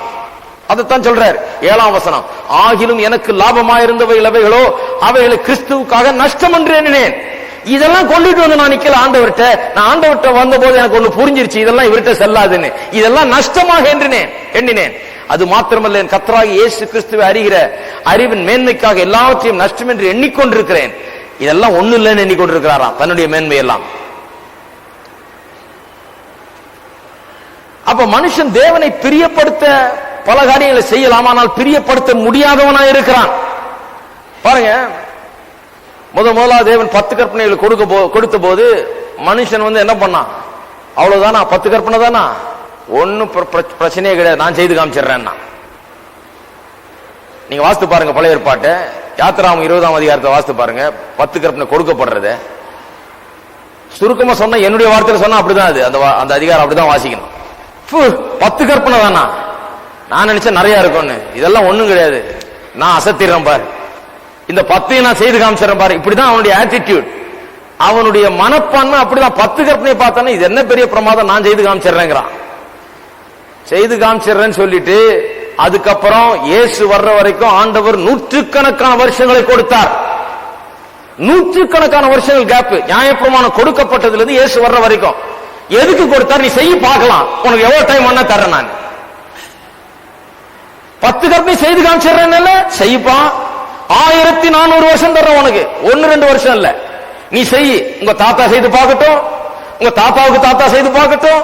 அதைத்தான் சொல்றார். 7ஆம் வசனம், ஆகிலும் எனக்கு லாபமாயிருந்தவைகள் அவைகளோ அவைகளை கிறிஸ்துவுக்காக நஷ்டம் என்று எண்ணினேன். இதெல்லாம் கொண்டுட்டு வந்து நான் நிக்கல ஆண்டவர்கிட்ட. நான் ஆண்டவர்கிட்ட வந்த போது எனக்கு ஒண்ணு புரிஞ்சிருச்சு, இதெல்லாம் இவர்கிட்ட செல்லாதுன்னு. இதெல்லாம் நஷ்டமாக எண்ணினேன். அது மாத்திரமல்ல, என் கர்த்தராகிய இயேசு கிறிஸ்துவை அறிகிற அறிவின் மேன்மைக்காக எல்லாவற்றையும் நஷ்டம் என்று எண்ணிக்கொண்டிருக்கிறேன். இதெல்லாம் ஒண்ணு இல்லைன்னு எண்ணிக்கொண்டிருக்கிறாராம் தன்னுடைய மேன்மையெல்லாம். அப்ப மனுஷன் தேவனை பிரியப்படுத்த பல காரியங்களை செய்யலாம், ஆனால் பிரியப்படுத்த முடியாதவனா இருக்கிறான். பாருங்க, முதலா தேவன் 10 கற்பனைகளை கொடுத்த போது மனுஷன் என்ன பண்ணான்? அவ்வளவுதானா? 10 கற்பனை தானா? ஒன்னும் பிரச்சனையே கிடையாது, நான் செய்து காமிச்சிடுறேன்னா. நீங்க வாசித்து பாருங்க பழைய ஏற்பாட்டை, யாத்திராகமம் 20ஆம் அதிகாரத்தை வாசித்து பாருங்க. 10 கற்பனை கொடுக்கப்படுறது சுருக்கமா சொன்னா, என்னுடைய வார்த்தையில சொன்னா அப்படிதான் அது. அந்த அதிகாரம் அப்படிதான் வாசிக்கணும். 10 கற்பனை தானா? நான் நினைச்சேன் நிறைய இருக்கும்னு. இதெல்லாம் ஒண்ணும் கிடையாது, நான் அசத்திடுறேன் பாரு, இந்த 10 நான் செய்து காமிச்சிடறேன் பாரு. இப்படிதான் அவனுடைய ஆட்டிடியூட், அவனுடைய மனப்பான்மை அப்படிதான். 10 கற்பனையை பார்த்தானே இது என்ன பெரிய பிரமாதம், நான் செய்து காமிச்சிடுறேங்கிறான். செய்து காமிச்சிடுறேன்னு சொல்லிட்டு அதுக்கப்புறம் இயேசு வர்ற வரைக்கும் ஆண்டவர் நூற்றுக்கணக்கான வருஷங்களை கொடுத்தார். நூற்றுக்கணக்கான வருஷங்கள் கேப், நியாயப்பிரமாணம் கொடுக்கப்பட்டதுல இருந்து இயேசு வர்ற வரைக்கும். எதுக்கு கொடுத்தார்? நீ செய்ய பார்க்கலாம், உனக்கு எவ்வளவு டைம் வேணா தரேன் நான். 10 கற்பனை செய்து காமிச்சிடுறேன், செய்யப்பா, 1400 வருஷம் தர்றேன் உனக்கு, 1-2 வருஷம் இல்ல. நீ செய், உங்க தாத்தா செய்து பார்க்கட்டும், உங்க தாத்தாவுக்கு தாத்தா செய்து பார்க்கட்டும்,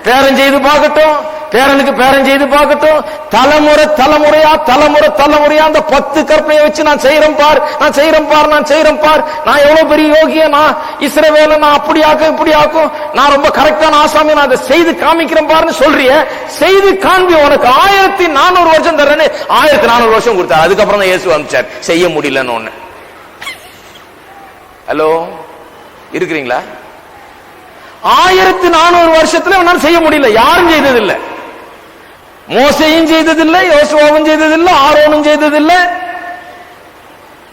பேரன் செய்து பார்க்கட்டும், பேரனுக்கு பேரன் செய்து பார்க்கட்டும், தலைமுறை தலைமுறையா தலைமுறை தலைமுறையா அந்த 10 கற்பனையை வச்சு நான் செய்யறேன் பார், நான் செய்யறேன் பார், நான் செய்யறேன் பார், நான் எவ்வளவு பெரிய யோகிய, நான் இஸ்ரவேல நான் அப்படி ஆக்கும் இப்படி ஆக்கும், நான் ரொம்ப கரெக்டான ஆசாமி, நான் அதை செய்து காமிக்கிறேன் பாருன்னு சொல்றிய. செய்து காண்பி, உனக்கு 1400 வருஷம் தர்றேன்னு 1400 வருஷம் கொடுத்தார். அதுக்கப்புறம் தான் இயேசு அனுப்பிச்சார், செய்ய முடியலன்னு ஒண்ணு. ஹலோ, இருக்கிறீங்களா? 1400 வருஷத்துல அவனால செய்ய முடியல, யாரும் செய்ததில்லை. மோசையும் செய்ததில்லை, யோசுவாவும் செய்ததில்லை, ஆரோனும் செய்ததில்லை.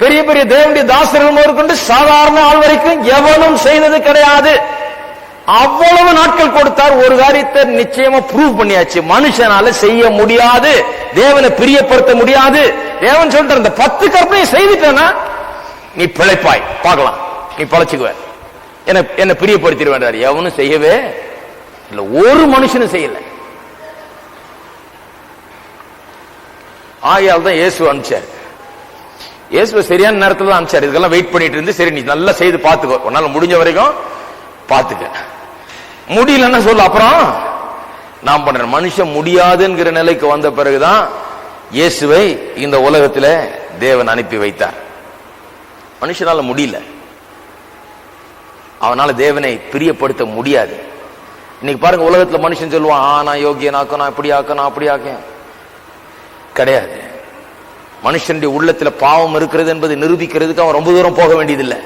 பெரிய பெரிய தேவனுடைய தாசர்கள் முதற்கொண்டு சாதாரண ஆள் வரைக்கும் எவனும் செய்தது கிடையாது. அவ்வளவு நாட்கள் கொடுத்தார். ஒரு காரியத்தை நிச்சயமா ப்ரூவ் பண்ணியாச்சு, மனுஷனால செய்ய முடியாது, தேவனை பிரியப்படுத்த முடியாது. தேவன் சொல்லிட்டு இந்த 10 கற்பனையை செய்துட்டேன்னா நீ பிழைப்பாய், பார்க்கலாம், நீ பழச்சுக்குவ, என்ன பிரியப்படுத்திட வேண்டாம். எவனும் செய்யவே இல்ல, ஒரு மனுஷனும் செய்யல. ஆகையால் தான் இயேசு அனுப்பிச்சார். இயேசு சரியான நேரத்தில் தான் அனுப்பிச்சார். இதுக்கெல்லாம் வெயிட் பண்ணிட்டு இருந்து, சரி நீ நல்லா செய்து பார்த்துக்கோ, உன்னால முடிஞ்ச வரைக்கும் பார்த்துக்க, முடியலன்னா சொல்லு, அப்புறம் நான் பண்றேன். மனுஷன் முடியாதுங்கிற நிலைக்கு வந்த பிறகுதான் இயேசுவை இந்த உலகத்தில் தேவன் அனுப்பி வைத்தார். மனுஷனால முடியல, அவனால தேவனை பிரியப்படுத்த முடியாது. இன்னைக்கு பாருங்க, உலகத்துல மனுஷன் சொல்லுவான், நான் யோகியனாக்கும், நான் இப்படி ஆக்க, நான் அப்படி ஆக்க. கிடையாது. மனுஷனுடைய உள்ளத்துல பாவம் இருக்கிறது என்பதை நிரூபிக்கிறதுக்கு அவன் ரொம்ப தூரம் போக வேண்டியதில்லை.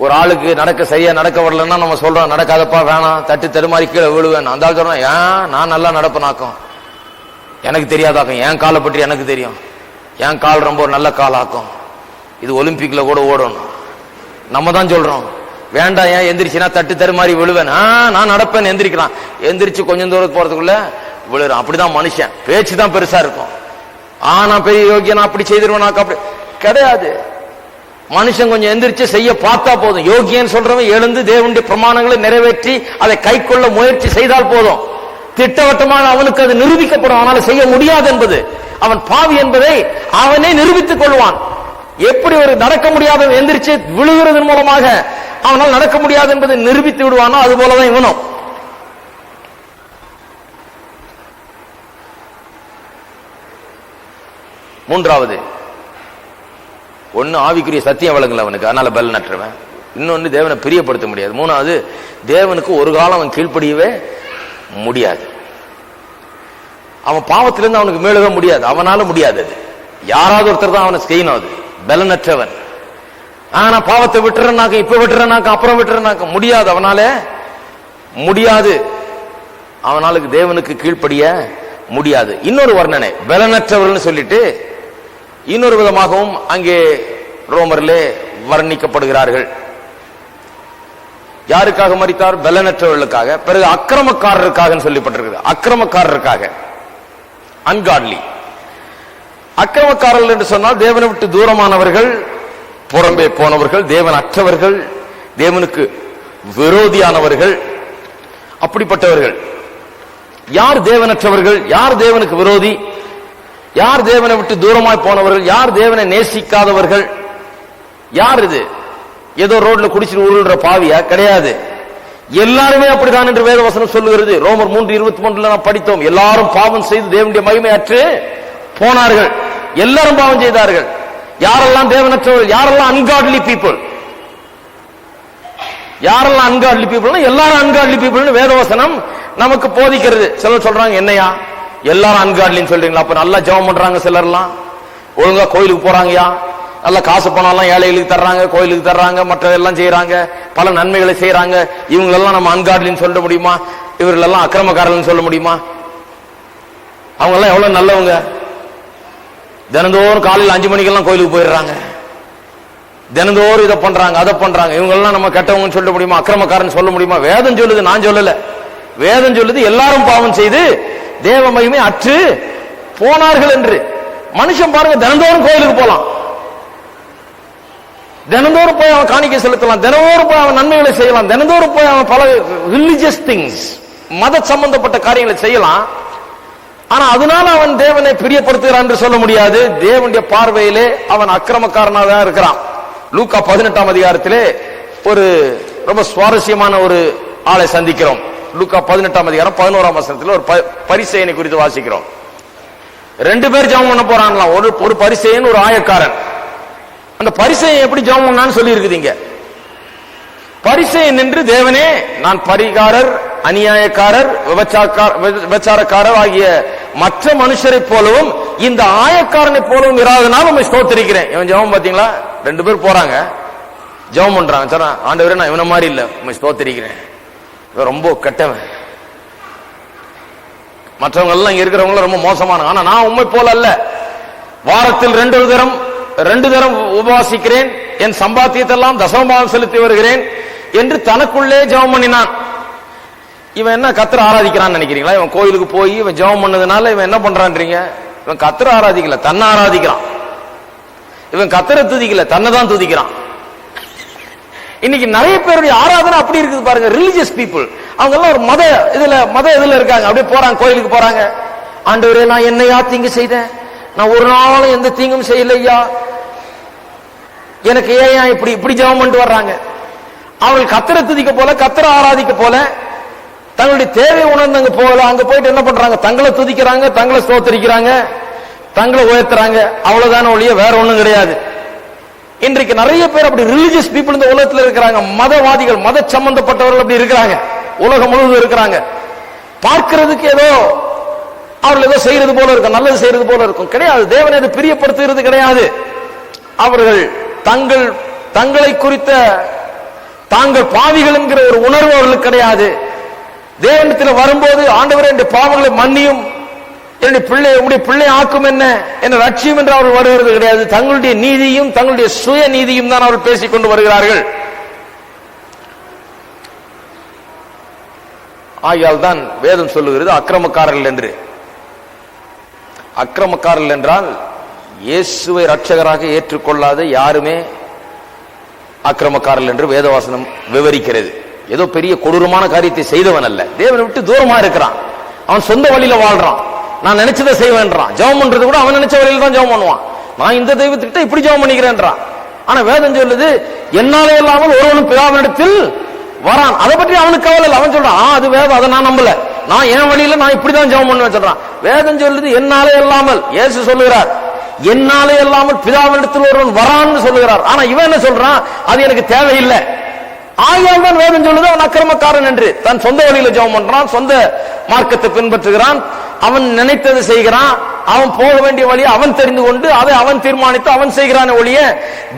ஒரு ஆளுக்கு நடக்க சரியா நடக்க வரலன்னா நம்ம சொல்றோம், நடக்காதப்பா, வேணாம், தட்டு தடுமாறி கீழே விழுவேன். அந்த ஆள் சொல்றான், ஏன் நான் நல்லா நடப்பனாக்கும், எனக்கு தெரியாதாக்கும், என் காலை பற்றி எனக்கு தெரியும், என் கால் ரொம்ப நல்ல கால் ஆக்கும், இது ஒலிம்பிக்ல கூட ஓடணும். நம்ம தான் சொல்றோம், வேண்டாம், ஏன் எந்திரிச்சுனா தட்டு தடுமாறி விழுவேன், நான் நடப்பேன், எந்திரிக்கிறான், எந்திரிச்சு கொஞ்சம் தூரம் போறதுக்குள்ள விழுறான். அப்படிதான் மனுஷன், பேச்சு தான் பெருசா இருக்கும். நான் பெரிய யோகியனா அப்படி செய்திருவேனாக்க, அப்படி கிடையாது. மனுஷன் கொஞ்சம் எந்திரிச்சு செய்ய பார்த்தா போதும். யோகியன்னு சொல்றவன் எழுந்து தேவனுடைய பிரமாணங்களை நிறைவேற்றி அதை கை கொள்ள முயற்சி செய்தால் போதும். திட்டவட்டமாக அவனுக்கு அது நிரூபிக்கப்படும், அவனால செய்ய முடியாது என்பது, அவன் பாவி என்பதை அவனே நிரூபித்துக் கொள்வான். எப்படி ஒரு நடக்க முடியாத எந்திரிச்சு விழுகிறதன் மூலமாக அவனால் நடக்க முடியாது என்பதை நிரூபித்து விடுவானோ, அது போலதான் இவனும். மூன்றாவது, ஒன்னு ஆவிக்குரிய சத்தியம் வழங்கல அவனுக்கு, அதனால பலன் அற்றவன். இன்னொன்னு தேவனை பிரியப்படுத்த முடியாது. மூணாவது, தேவனுக்கு ஒரு காலம் அவன் கீழ்ப்படியவே முடியாது. அவன் பாவத்திலிருந்து அவனுக்கு மேலுக முடியாது, அவனால முடியாது. அது யாராவது ஒருத்தர் தான் அவனை செய்யணும். அது பலனற்றவன். ஆனா பாவத்தை விட்டுறனாக்க, இப்ப விட்டுறனாக்க, அப்புறம் விட்டுறனாக்க முடியாது, அவனால முடியாது. அவனாலுக்கு தேவனுக்கு கீழ்ப்படிய முடியாது. இன்னொரு வர்ணனை பலனற்றவர்கள் சொல்லிட்டு இன்னொரு விதமாகவும் அங்கே ரோமரிலே வர்ணிக்கப்படுகிறார்கள். யாருக்காக மரித்தார்? பலனற்றவர்களுக்காக. பிறகு அக்கிரமக்காரருக்காக சொல்லப்பட்டிருக்கிறது. அக்கிரமக்காரருக்காக, அன்காட்லி. அக்கிரமக்காரர்கள் என்று சொன்னால் தேவனை விட்டு தூரமானவர்கள், புறம்பே போனவர்கள், தேவன் அற்றவர்கள், தேவனுக்கு விரோதியானவர்கள், அப்படிப்பட்டவர்கள். யார் தேவனற்றவர்கள்? யார் தேவனுக்கு விரோதி? யார் தேவனை விட்டு தூரமாய் போனவர்கள்? யார் தேவனை நேசிக்காதவர்கள்? யார் இது? ஏதோ ரோட்ல குடிச்சிட்டு உருள்ற பாவியா? கிடையாது. எல்லாருமே அப்படித்தான் என்று வேதவசனம் சொல்லுகிறது. ரோமர் 3:23 நாம் படித்தோம். எல்லாரும் பாவம் செய்து தேவனுடைய மகிமை அற்று போனார்கள். எல்லாரும் பாவம் செய்தார்கள். யாரெல்லாம் தேவனற்றவர்கள்? யாரெல்லாம் அன்காட்லி பீப்புள்? யாரெல்லாம் அன்காட்லி பீப்புள்? எல்லாரும் அன்காட்லி பீப்புள்னு வேதவசனம் நமக்கு போதிக்கிறது. சிலர் சொல்றாங்க, என்னையா எல்லாரும் அன்காட்லின்னு சொல்றீங்களா? அப்ப நல்லா ஜெபம் பண்றாங்க சிலர்லாம், ஒழுங்கா கோயிலுக்கு போறாங்கயா, நல்ல காசு பணம்லாம் ஏழைகளுக்கு தர்றாங்க, கோயிலுக்கு தர்றாங்க, மற்றதெல்லாம் செய்யறாங்க, பல நன்மைகளை செய்யறாங்க. இவங்களெல்லாம் நம்ம அன்காட்லின்னு சொல்ல முடியுமா? இவர்களெல்லாம் அக்கிரமக்காரர்கள் சொல்ல முடியுமா? அவங்க எல்லாம் எவ்வளவு நல்லவங்க. தினந்தோறும் காலையில் 5 மணிக்கெல்லாம் கோயிலுக்கு போயிடுறாங்க, தினந்தோறும் இதை பண்றாங்க அதை பண்றாங்க. இவங்க எல்லாம் நம்ம கெட்டவங்கன்னு சொல்ல முடியுமா? அக்கிரமக்காரன் சொல்ல முடியுமா? வேதம் சொல்லுது, நான் சொல்லல. வேதம் சொல்லுது எல்லாரும் பாவம் செய்து தேவ மகிமை அற்று போனார்கள் என்று. மனுஷன் பாருங்க, தினந்தோறும் கோயிலுக்கு போலாம், தினந்தோறும் போய் அவன் காணிக்கை செலுத்தலாம், தினந்தோறும் போய் அவன் நன்மைகளை செய்யலாம், தினந்தோறும் போய் அவன் பல ரிலிஜியஸ் திங்ஸ், மத சம்பந்தப்பட்ட காரியங்களை செய்யலாம். ஆனா அதனால அவன் தேவனை பிரியப்படுத்துகிறான் என்று சொல்ல முடியாது. தேவனுடைய பார்வையிலே அவன் அக்கிரமக்காரனாக தான் இருக்கிறான். லூக்கா 18ஆம் அதிகாரத்திலே ஒரு ரொம்ப சுவாரஸ்யமான ஒரு ஆளை சந்திக்கிறோம். லூக்கா 18ஆம் அதிகாரம் 11ஆம் வசனத்தில் ஒரு பரிசேயனை குறித்து வாசிக்கிறோம். 2 பேர் ஜெபம் பண்ண போறாங்களாம், ஒரு பரிசேயன் ஒரு ஆயக்காரன். அந்த பரிசேயன் எப்படி ஜெபம் பண்ணான்னு சொல்லி இருக்குதுங்க. பரிசேயன் நின்று, தேவனே நான் பரிகாரர், அநியாயக்காரர், விபச்சாரக்காரர் ஆகிய மற்ற மனுஷரை போலவும் இந்த ஆயக்காரனை போலவும் இராதனால் உண்மை ஸ்தோத்திரிக்கிறேன். இவன் ஜெபம் பாத்தீங்களா? 2 பேர் போறாங்க, ஜெபம் பண்றாங்க. சார் ஆண்டவரே, நான் இவன மாதிரி இல்ல, உண்மை ஸ்தோத்திரிக்கிறேன், இவன் ரொம்ப கெட்டவன், மற்றவங்க எல்லாம் இங்க இருக்கிறவங்க ரொம்ப மோசமான, ஆனா நான் உண்மை போல அல்ல, வாரத்தில் 2 தரம் உபவாசிக்கிறேன், என் சம்பாத்தியத்தெல்லாம் தசமபாகம் செலுத்தி வருகிறேன் என்று தனக்குள்ளே ஜெபம் பண்ணினான். இவன் என்ன கர்த்தரை ஆராதிக்கிறான்னு நினைக்கிறீங்களா? இவன் கோயிலுக்கு போய் இவன் ஜெபம் பண்ணதுனால இவன் என்ன பண்றான்றீங்க? இவன் கர்த்தரை ஆராதிக்கல, தன்னை ஆராதிக்கிறான். இவன் கர்த்தரை துதிக்கல, தன்னை தான் துதிக்கிறான். இன்னைக்கு நிறைய பேருடைய ஆராதனை அப்படி இருக்குது பாருங்க. ரிலிஜியஸ் பீப்புள், அவங்க எல்லாம் ஒரு மத இதுல இருக்காங்க. அப்படியே போறாங்க, கோயிலுக்கு போறாங்க. ஆண்டவரே, நான் என்னையா தீங்கு செய்தேன்? நான் ஒரு நாளும் எந்த தீங்கும் செய்யலையா, எனக்கு ஏன் இப்படி ஜெபம் பண்ணிட்டு வர்றாங்க. அவர்கள் கர்த்தரை துதிக்க போல, கர்த்தரை ஆராதிக்க போல, தங்களுடைய தேவை உணர்ந்து போல அங்க போயிட்டு என்ன பண்றாங்க? தங்களை துதிக்கிறாங்க, தங்களை ஸ்தோத்திரிக்கிறாங்க, தங்களை உயர்த்துறாங்க. அவ்வளவுதான ஒழிய வேற ஒண்ணும் கிடையாது. இன்றைக்கு நிறைய பேர் அப்படி ரிலிஜியஸ் பீப்புள் இந்த உலகத்தில் இருக்கிறாங்க. மதவாதிகள், மத சம்பந்தப்பட்டவர்கள் அப்படி இருக்கிறாங்க, உலகம் முழுவதும் இருக்கிறாங்க. பார்க்கிறதுக்கு ஏதோ அவர்கள் ஏதோ செய்யறது போல இருக்கும், நல்லது செய்யறது போல இருக்கும். கிடையாது. தேவனை அது பிரியப்படுத்துகிறது கிடையாது. அவர்கள் தங்களை குறித்த தாங்கள் பாவிகள் என்கிற ஒரு உணர்வு அவர்களுக்கு கிடையாது. தேவனிடத்தில் வரும்போது, ஆண்டவரே என்னுடைய பாவங்களை மன்னியும், என்னுடைய பிள்ளை ஆக்கும், என்ன ரட்சியும் என்று அவர்கள் வருகிறது கிடையாது. தங்களுடைய நீதியும் தங்களுடைய சுய நீதியும் தான் அவர்கள் பேசிக்கொண்டு வருகிறார்கள். ஆகையால் தான் வேதம் சொல்லுகிறது அக்கிரமக்காரர்கள் என்று. அக்கிரமக்காரர்கள் என்றால் இயேசுவை ரட்சகராக ஏற்றுக்கொள்ளாத யாருமே அக்கிரமக்காரர்கள் என்று வேதவாசனம் விவரிக்கிறது. ஏதோ பெரிய கொடூரமான காரியத்தை செய்தவன் அல்ல, தேவனை விட்டு தூரமா இருக்கிறான், அவன் சொந்த வழியில வாழ்றான், நான் நினைச்சதை செய்வேன்றான். ஜெபம் பண்றது கூட அவன் நினைச்ச வழியில தான் ஜெபம் பண்ணுவான். நான் இந்த தெய்வத்திட்ட இப்படி ஜெபம் பண்ணிக்கிறேன்றான். ஆனா வேதம் சொல்லுது, என்னாலே இல்லாமல் ஒருவனும் பிதாவினிடத்தில் வரான். அதை பற்றி அவனுக்கு கவலை இல்லை. அவன் சொல்றான், அது வேதம், அதை நான் நம்பல, நான் என் வழியில நான் இப்படிதான் ஜெபம் பண்ணுவேன் சொல்றான். வேதம் சொல்லுது என்னாலே இல்லாமல். இயேசு சொல்லுகிறார், என்னாலே இல்லாமல் பிதாவினிடத்தில் ஒருவன் வரான்னு சொல்லுகிறார். ஆனா இவன் என்ன சொல்றான்? அது எனக்கு தேவையில்லை. ஆகையால் தான் வேதம் சொல்லுது அவன் அக்கிரமக்காரன் என்று. தன் சொந்த வழியில ஜெபம் பண்றான், சொந்த மார்க்கத்தை பின்பற்றுகிறான், அவன் நினைத்தது செய்கிறான், அவன் போக வேண்டிய வழியை அவன் தெரிந்து கொண்டு அதை அவன் தீர்மானித்து அவன் செய்கிறான் ஒழிய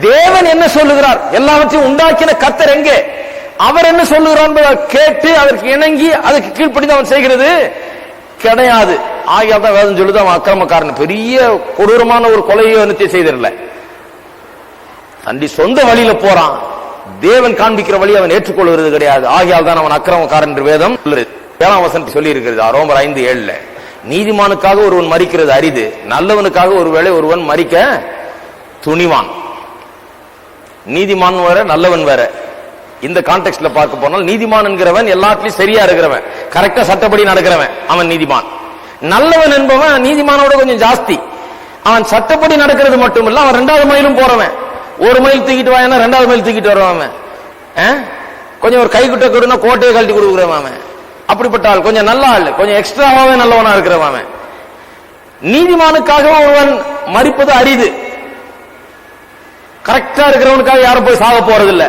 தேவன் என்ன சொல்லுகிறார், எல்லாவற்றையும் உண்டாக்கின கர்த்தர் எங்கே, அவர் என்ன சொல்லுகிறார் கேட்டு அதற்கு இணங்கி அதுக்கு கீழ்ப்படிந்து அவன் செய்கிறது கிடையாது. ஆகையால் தான் வேதம் சொல்லுது அவன் அக்கிரமக்காரன். பெரிய கொடூரமான ஒரு கொலையை நித்திய செய்திடல, தண்டி சொந்த வழியில போறான், தேவன் காண்பிக்கிற வழி அவன் ஏற்றுக்கொள்கிறது கிடையாது. ஆகையால் தான் அவன் அக்கிரமக்காரன் என்று வேதம் 7ஆம் வசனத்தில் சொல்லி இருக்கிறது. ரோமர் 5:7 நீதிமானுக்காக ஒருவன் மரிக்கிறது அரிது, நல்லவனுக்காக ஒருவேளை ஒருவன் மரிக்க துணிவான். நீதிமான் வேற, நல்லவன் வேற. இந்த கான்டெக்ட்ல பார்க்க போனால் நீதிமான் என்கிறவன் எல்லாத்திலையும் சரியா இருக்கிறவன், கரெக்டா சட்டப்படி நடக்கிறவன், அவன் நீதிமான். நல்லவன் என்பவன் நீதிமானோட கொஞ்சம் ஜாஸ்தி, அவன் சட்டப்படி நடக்கிறது மட்டும் இல்ல, அவன் 2வது மைலும் போறவன். 1 மைல் தூக்கிட்டு வாயனா 2வது மைல் தூக்கிட்டு வருவான். கொஞ்சம் ஒரு கை குட்டை கொடுனா கோட்டையை கழட்டி கொடுக்குறவன். அப்படிப்பட்ட ஆள் கொஞ்சம் நல்ல ஆள், கொஞ்சம் எக்ஸ்ட்ராவாவே நல்லவனா இருக்கிறவன். நீதிமானுக்காக ஒருவன் மரிப்பது அரிது. கரெக்டா இருக்கிறவனுக்காக யாரும் போய் சாக போறதில்லை.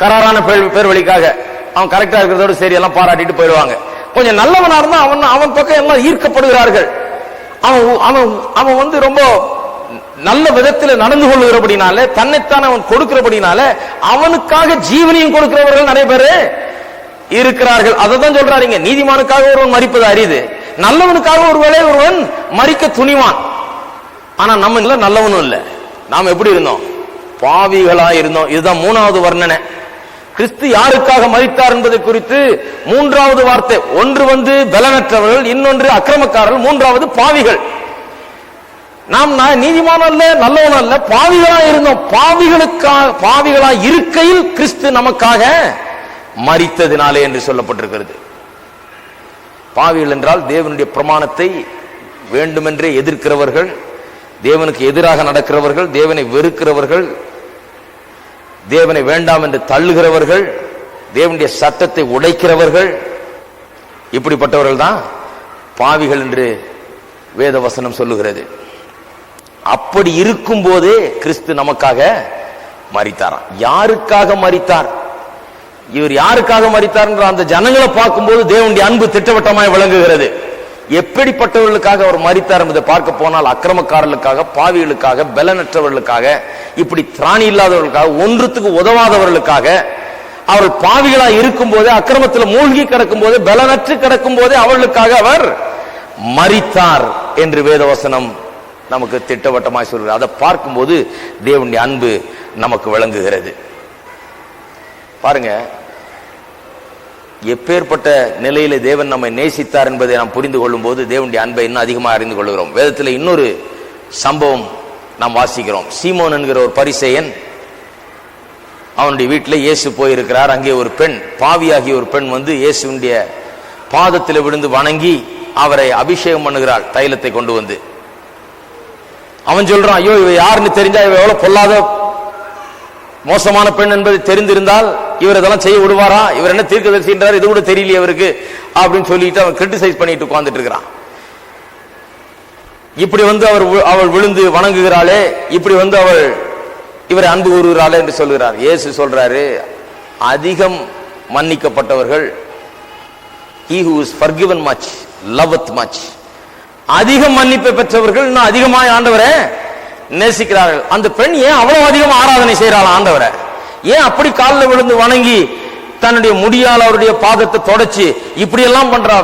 கராரான பேர் வழிக்காக அவன் கரெக்டா இருக்கிறதோடு சரி எல்லாம் பாராட்டிட்டு போயிடுவாங்க. கொஞ்சம் நல்லவனா இருந்தா அவன் பக்கம் எல்லாம் ஈர்க்கப்படுகிறார்கள். அவன் ரொம்ப நல்ல விதத்தில் நடந்து கொள்ளுகிறபடினால, தன்னைத்தான் அவன் கொடுக்கிறபடினால அவனுக்காக ஜீவனையும் கொடுக்கிறவர்கள் நிறைய பேரு இருக்கிறார்கள். அதான் சொல்றாருங்க, நீதிமானுக்காக ஒருவன் மரிப்பது அரிது, நல்லவனுக்காக ஒருவேளை ஒருவன் மரிக்க துணிவான். ஆனா நம்ம இல்ல, நல்லவனும் இல்ல. நாம் எப்படி இருந்தோம்? பாவிகளா இருந்தோம். இதுதான் மூணாவது வர்ணனை. கிறிஸ்து யாருக்காக மரித்தார் என்பதை குறித்து மூன்றாவது வார்த்தை. ஒன்று பலனற்றவர்கள், இன்னொன்று அக்கிரமக்காரர்கள், மூன்றாவது பாவிகள். நாம் நீதிமான அல்ல, நல்லவன் அல்ல, பாவிகளா இருந்தோம். பாவிகளா இருக்கையில் கிறிஸ்து நமக்காக மரித்ததினாலே என்று சொல்லப்பட்டிருக்கிறது. பாவிகள் என்றால் தேவனுடைய பிரமாணத்தை வேண்டுமென்றே எதிர்க்கிறவர்கள், தேவனுக்கு எதிராக நடக்கிறவர்கள், தேவனை வெறுக்கிறவர்கள், தேவனை வேண்டாம் என்று தள்ளுகிறவர்கள், தேவனுடைய சட்டத்தை உடைக்கிறவர்கள், இப்படிப்பட்டவர்கள் தான் பாவிகள் என்று வேத வசனம் சொல்லுகிறது. அப்படி இருக்கும் போதே கிறிஸ்து நமக்காக மரித்தாராம். யாருக்காக மரித்தார்? இவர் யாருக்காக மரித்தார் என்ற அந்த ஜனங்களை பார்க்கும்போது தேவனுடைய அன்பு திட்டவட்டமாய் விளங்குகிறது. எப்படிப்பட்டவர்களுக்காக அவர் மரித்தார் என்பதை பார்க்க போனால், அக்கிரமக்காரர்களுக்காக, பாவிகளுக்காக, பலனற்றவர்களுக்காக, இப்படி திராணி இல்லாதவர்களுக்காக, ஒன்றுத்துக்கு உதவாதவர்களுக்காக, அவர்கள் பாவிகளா இருக்கும் போதே, அக்கிரமத்தில் மூழ்கி கிடக்கும் போதே, பலனற்று கிடக்கும் போதே அவர்களுக்காக அவர் மரித்தார் என்று வேதவசனம் நமக்கு திட்டவட்டமாய் சொல்கிறார். அதை பார்க்கும்போது தேவனுடைய அன்பு நமக்கு விளங்குகிறது. பாருங்க, எப்பேற்பட்ட நிலையில தேவன் நம்மை நேசித்தார் என்பதை நாம் புரிந்து கொள்ளும் போது தேவனுடைய அன்பை இன்னும் அதிகமாக அறிந்து கொள்கிறோம். வேதத்தில் இன்னொரு சம்பவம் நாம் வாசிக்கிறோம். சீமோன் என்கிற ஒரு பரிசேயன், அவனுடைய வீட்டில் இயேசு போயிருக்கிறார். அங்கே ஒரு பெண், பாவியாகிய ஒரு பெண் வந்து இயேசுடைய பாதத்தில் விழுந்து வணங்கி அவரை அபிஷேகம் பண்ணுகிறாள், தைலத்தை கொண்டு வந்து. அவன் சொல்றான், ஐயோ இவ யாருன்னு தெரிஞ்சா, இவ எவ்வளவு பொல்லாத மோசமான பெண் என்பதை தெரிந்திருந்தால் இவர் இதெல்லாம் செய்ய விடுவாரா? இவர் என்ன தீர்க்கதரிசின்றார், இது கூட தெரியலையே இவருக்கு அப்படின்னு சொல்லிட்டு அவன் கிரிட்டிசைஸ் பண்ணிட்டு உட்கார்ந்துட்டு இருக்கிறான். இப்படி வந்து அவள் விழுந்து வணங்குகிறாளே, இப்படி வந்து அவள் இவரை அன்பு கூறுகிறாளே என்று சொல்கிறார். இயேசு சொல்றாரு, அதிகம் மன்னிக்கப்பட்டவர்கள், he who is forgiven much loveth much, அதிகம் மன்னிப்பை பெற்றவர்கள் இன்னும் அதிகமாய் ஆண்டவரை நேசிக்கிறார்கள். அந்த பெண் ஏன் அவ்வளவு அதிகம் ஆராதனை செய்யறாள் ஆண்டவரை? ஏன் அப்படி காலில் விழுந்து வணங்கி தன்னுடைய முடியால் அவருடைய பாதத்தை தொடச்சு இப்படி எல்லாம் பண்றா?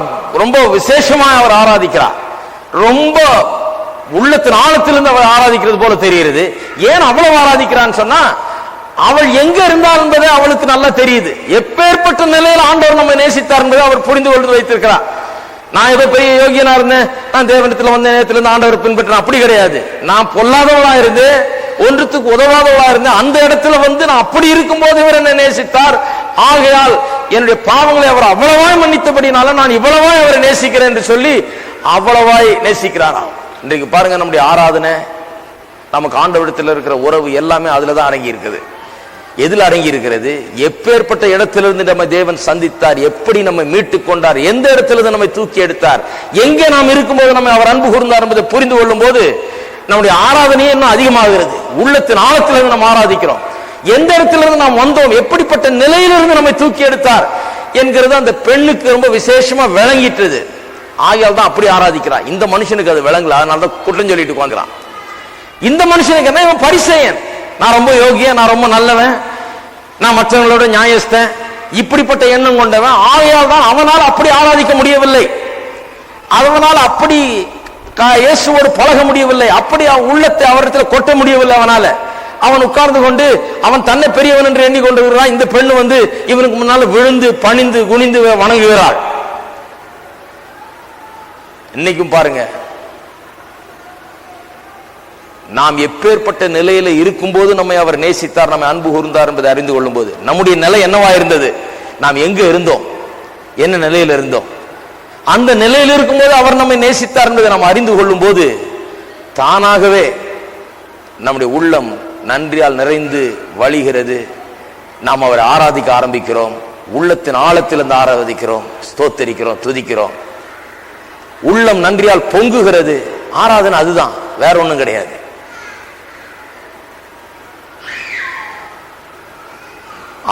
ரொம்ப விசேஷமா அவர் ஆராதிக்கிறார். ரொம்ப உள்ளத்தின் ஆழத்திலிருந்து அவர் ஆராதிக்கிறது போல தெரிகிறது. ஏன் அவ்வளவு ஆராதிக்கிறான்னு சொன்னா, அவள் எங்க இருந்தார் என்பதை அவளுக்கு நல்லா தெரியுது. எப்பேற்பட்ட நிலையில் ஆண்டவர் நம்மை நேசித்தார் என்பதை அவர் புரிந்து கொண்டு வைத்திருக்கிறார். நான் ஏதோ பெரிய யோகியனா இருந்தேன், நான் தேவனத்தில் வந்த நேரத்திலிருந்து ஆண்டவர் பின்பற்றேன், அப்படி கிடையாது. நான் பொல்லாதவளா இருந்து, ஒன்றுத்துக்கு உதவாதவளா இருந்தேன். அந்த இடத்துல வந்து நான் அப்படி இருக்கும் போது இவர் என்னை நேசித்தார். ஆகையால் என்னுடைய பாவங்களை அவர் அவ்வளவாய் மன்னித்தபடினால நான் இவ்வளவாய் அவரை நேசிக்கிறேன் என்று சொல்லி அவ்வளவாய் நேசிக்கிறாராம். இன்றைக்கு பாருங்க, நம்முடைய ஆராதனை, நமக்கு ஆண்டவரிடத்தில் இருக்கிற உறவு எல்லாமே அதுலதான் அடங்கி இருக்குது. எதில் அடங்கி இருக்கிறது? எப்பேற்பட்ட இடத்திலிருந்து நம்ம தேவன் சந்தித்தார், எப்படி நம்மை மீட்டுக் கொண்டார், எந்த இடத்திலிருந்து நம்மை தூக்கி எடுத்தார், எங்கே நாம் இருக்கும்போது நம்மை அவர் அன்பு கூர்ந்தார் என்பதை புரிந்து கொள்ளும் போது நம்முடைய ஆராதனையே இன்னும் அதிகமாகிறது. உள்ளத்தின் ஆழத்திலிருந்து நாம் ஆராதிக்கிறோம். எந்த இடத்திலிருந்து நாம் வந்தோம், எப்படிப்பட்ட நிலையிலிருந்து நம்மை தூக்கி எடுத்தார் என்கிறது அந்த பெண்ணுக்கு ரொம்ப விசேஷமா விளங்கிட்டது. ஆகையால் தான் அப்படி ஆராதிக்கிறான். இந்த மனுஷனுக்கு அது விளங்கல, அதனால தான் குற்றம் சொல்லிட்டு உட்கார்ந்துறான். இந்த மனுஷனுக்கு என்ன, இவன் பரிசேயன், நான் ரொம்ப யோகியன், நான் ரொம்ப நல்லவன், நான் மற்றவங்களோட நியாயஸ்தன், இப்படிப்பட்ட எண்ணம் கொண்டவன். ஆகையால் தான் அவனால் அப்படி ஆராதிக்க முடியவில்லை, அவனால் அப்படி இயேசுவோடு பழக முடியவில்லை, அப்படி அவன் உள்ளத்தை அவரிடத்தில் கொட்ட முடியவில்லை. அவனால அவன் உட்கார்ந்து கொண்டு அவன் தன்னை பெரியவன் என்று எண்ணிக்கொண்டு வருகிறான். இந்த பெண்ணு வந்து இவனுக்கு முன்னால விழுந்து பணிந்து குனிந்து வணங்குகிறாள். இன்னைக்கும் பாருங்க, நாம் எப்பேற்பட்ட நிலையில இருக்கும்போது நம்மை அவர் நேசித்தார், நம்மை அன்பு கூர்ந்தார் என்பதை அறிந்து கொள்ளும் போது நம்முடைய நிலை என்னவா இருந்தது, நாம் எங்க இருந்தோம், என்ன நிலையில இருந்தோம், அந்த நிலையில் இருக்கும்போது அவர் நம்மை நேசித்தார் என்பதை நாம் அறிந்து கொள்ளும் போது தானாகவே நம்முடைய உள்ளம் நன்றியால் நிறைந்து வழிகிறது. நாம் அவரை ஆராதிக்க ஆரம்பிக்கிறோம். உள்ளத்தின் ஆழத்திலிருந்து ஆராதிக்கிறோம், ஸ்தோத்தரிக்கிறோம், துதிக்கிறோம். உள்ளம் நன்றியால் பொங்குகிறது. ஆராதனை அதுதான், வேற ஒண்ணும் கிடையாது.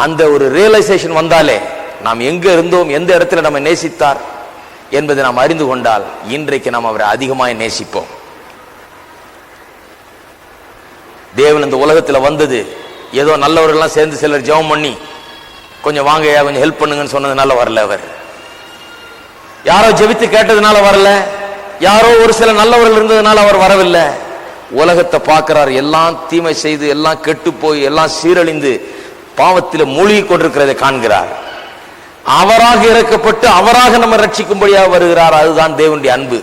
அந்த ஒரு ரியலைசேஷன் வந்தாலே நாம் எங்க இருந்தோம், எந்த இடத்துல நம்ம நேசித்தார் என்பதை நாம் அறிந்து கொண்டால் இன்றைக்கு நாம் அவரை அதிகமாய் நேசிப்போம். தேவன் இந்த உலகத்தில் வந்தது ஏதோ நல்லவர்கள்லாம் சேர்ந்து சிலர் ஜெபம் பண்ணி கொஞ்சம் வாங்கயா கொஞ்சம் ஹெல்ப் பண்ணுங்கன்னு சொன்னதுனால வரல. அவர் யாரோ ஜெபித்து கேட்டதுனால வரல, யாரோ ஒரு சில நல்லவர்கள் இருந்ததுனால அவர் வரவில்லை. உலகத்தை பார்க்கிறார், எல்லாம் தீமை செய்து எல்லாம் கெட்டு போய் எல்லாம் சீரழிந்து பாவத்தில் மூழ்கி கொண்டிருக்கிறதை காண்கிறார். அவராக இறக்கப்பட்டு அவராக நம்ம ரட்சிக்கும்படியாக வருகிறார். அதுதான் தேவனுடைய அன்பு.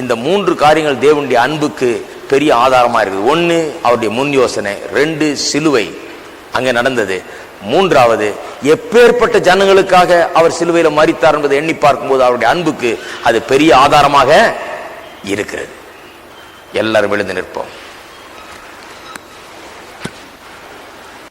இந்த 3 காரியங்கள் தேவனுடைய அன்புக்கு பெரிய ஆதாரமா இருக்குது. 1 அவருடைய முன் யோசனை, 2 சிலுவை அங்கே நடந்தது, 3வது எப்பேற்பட்ட ஜனங்களுக்காக அவர் சிலுவையில் மரித்தார் என்பதை எண்ணி பார்க்கும்போது அவருடைய அன்புக்கு அது பெரிய ஆதாரமாக இருக்கிறது. எல்லாரும் எழுந்து நிற்போம்.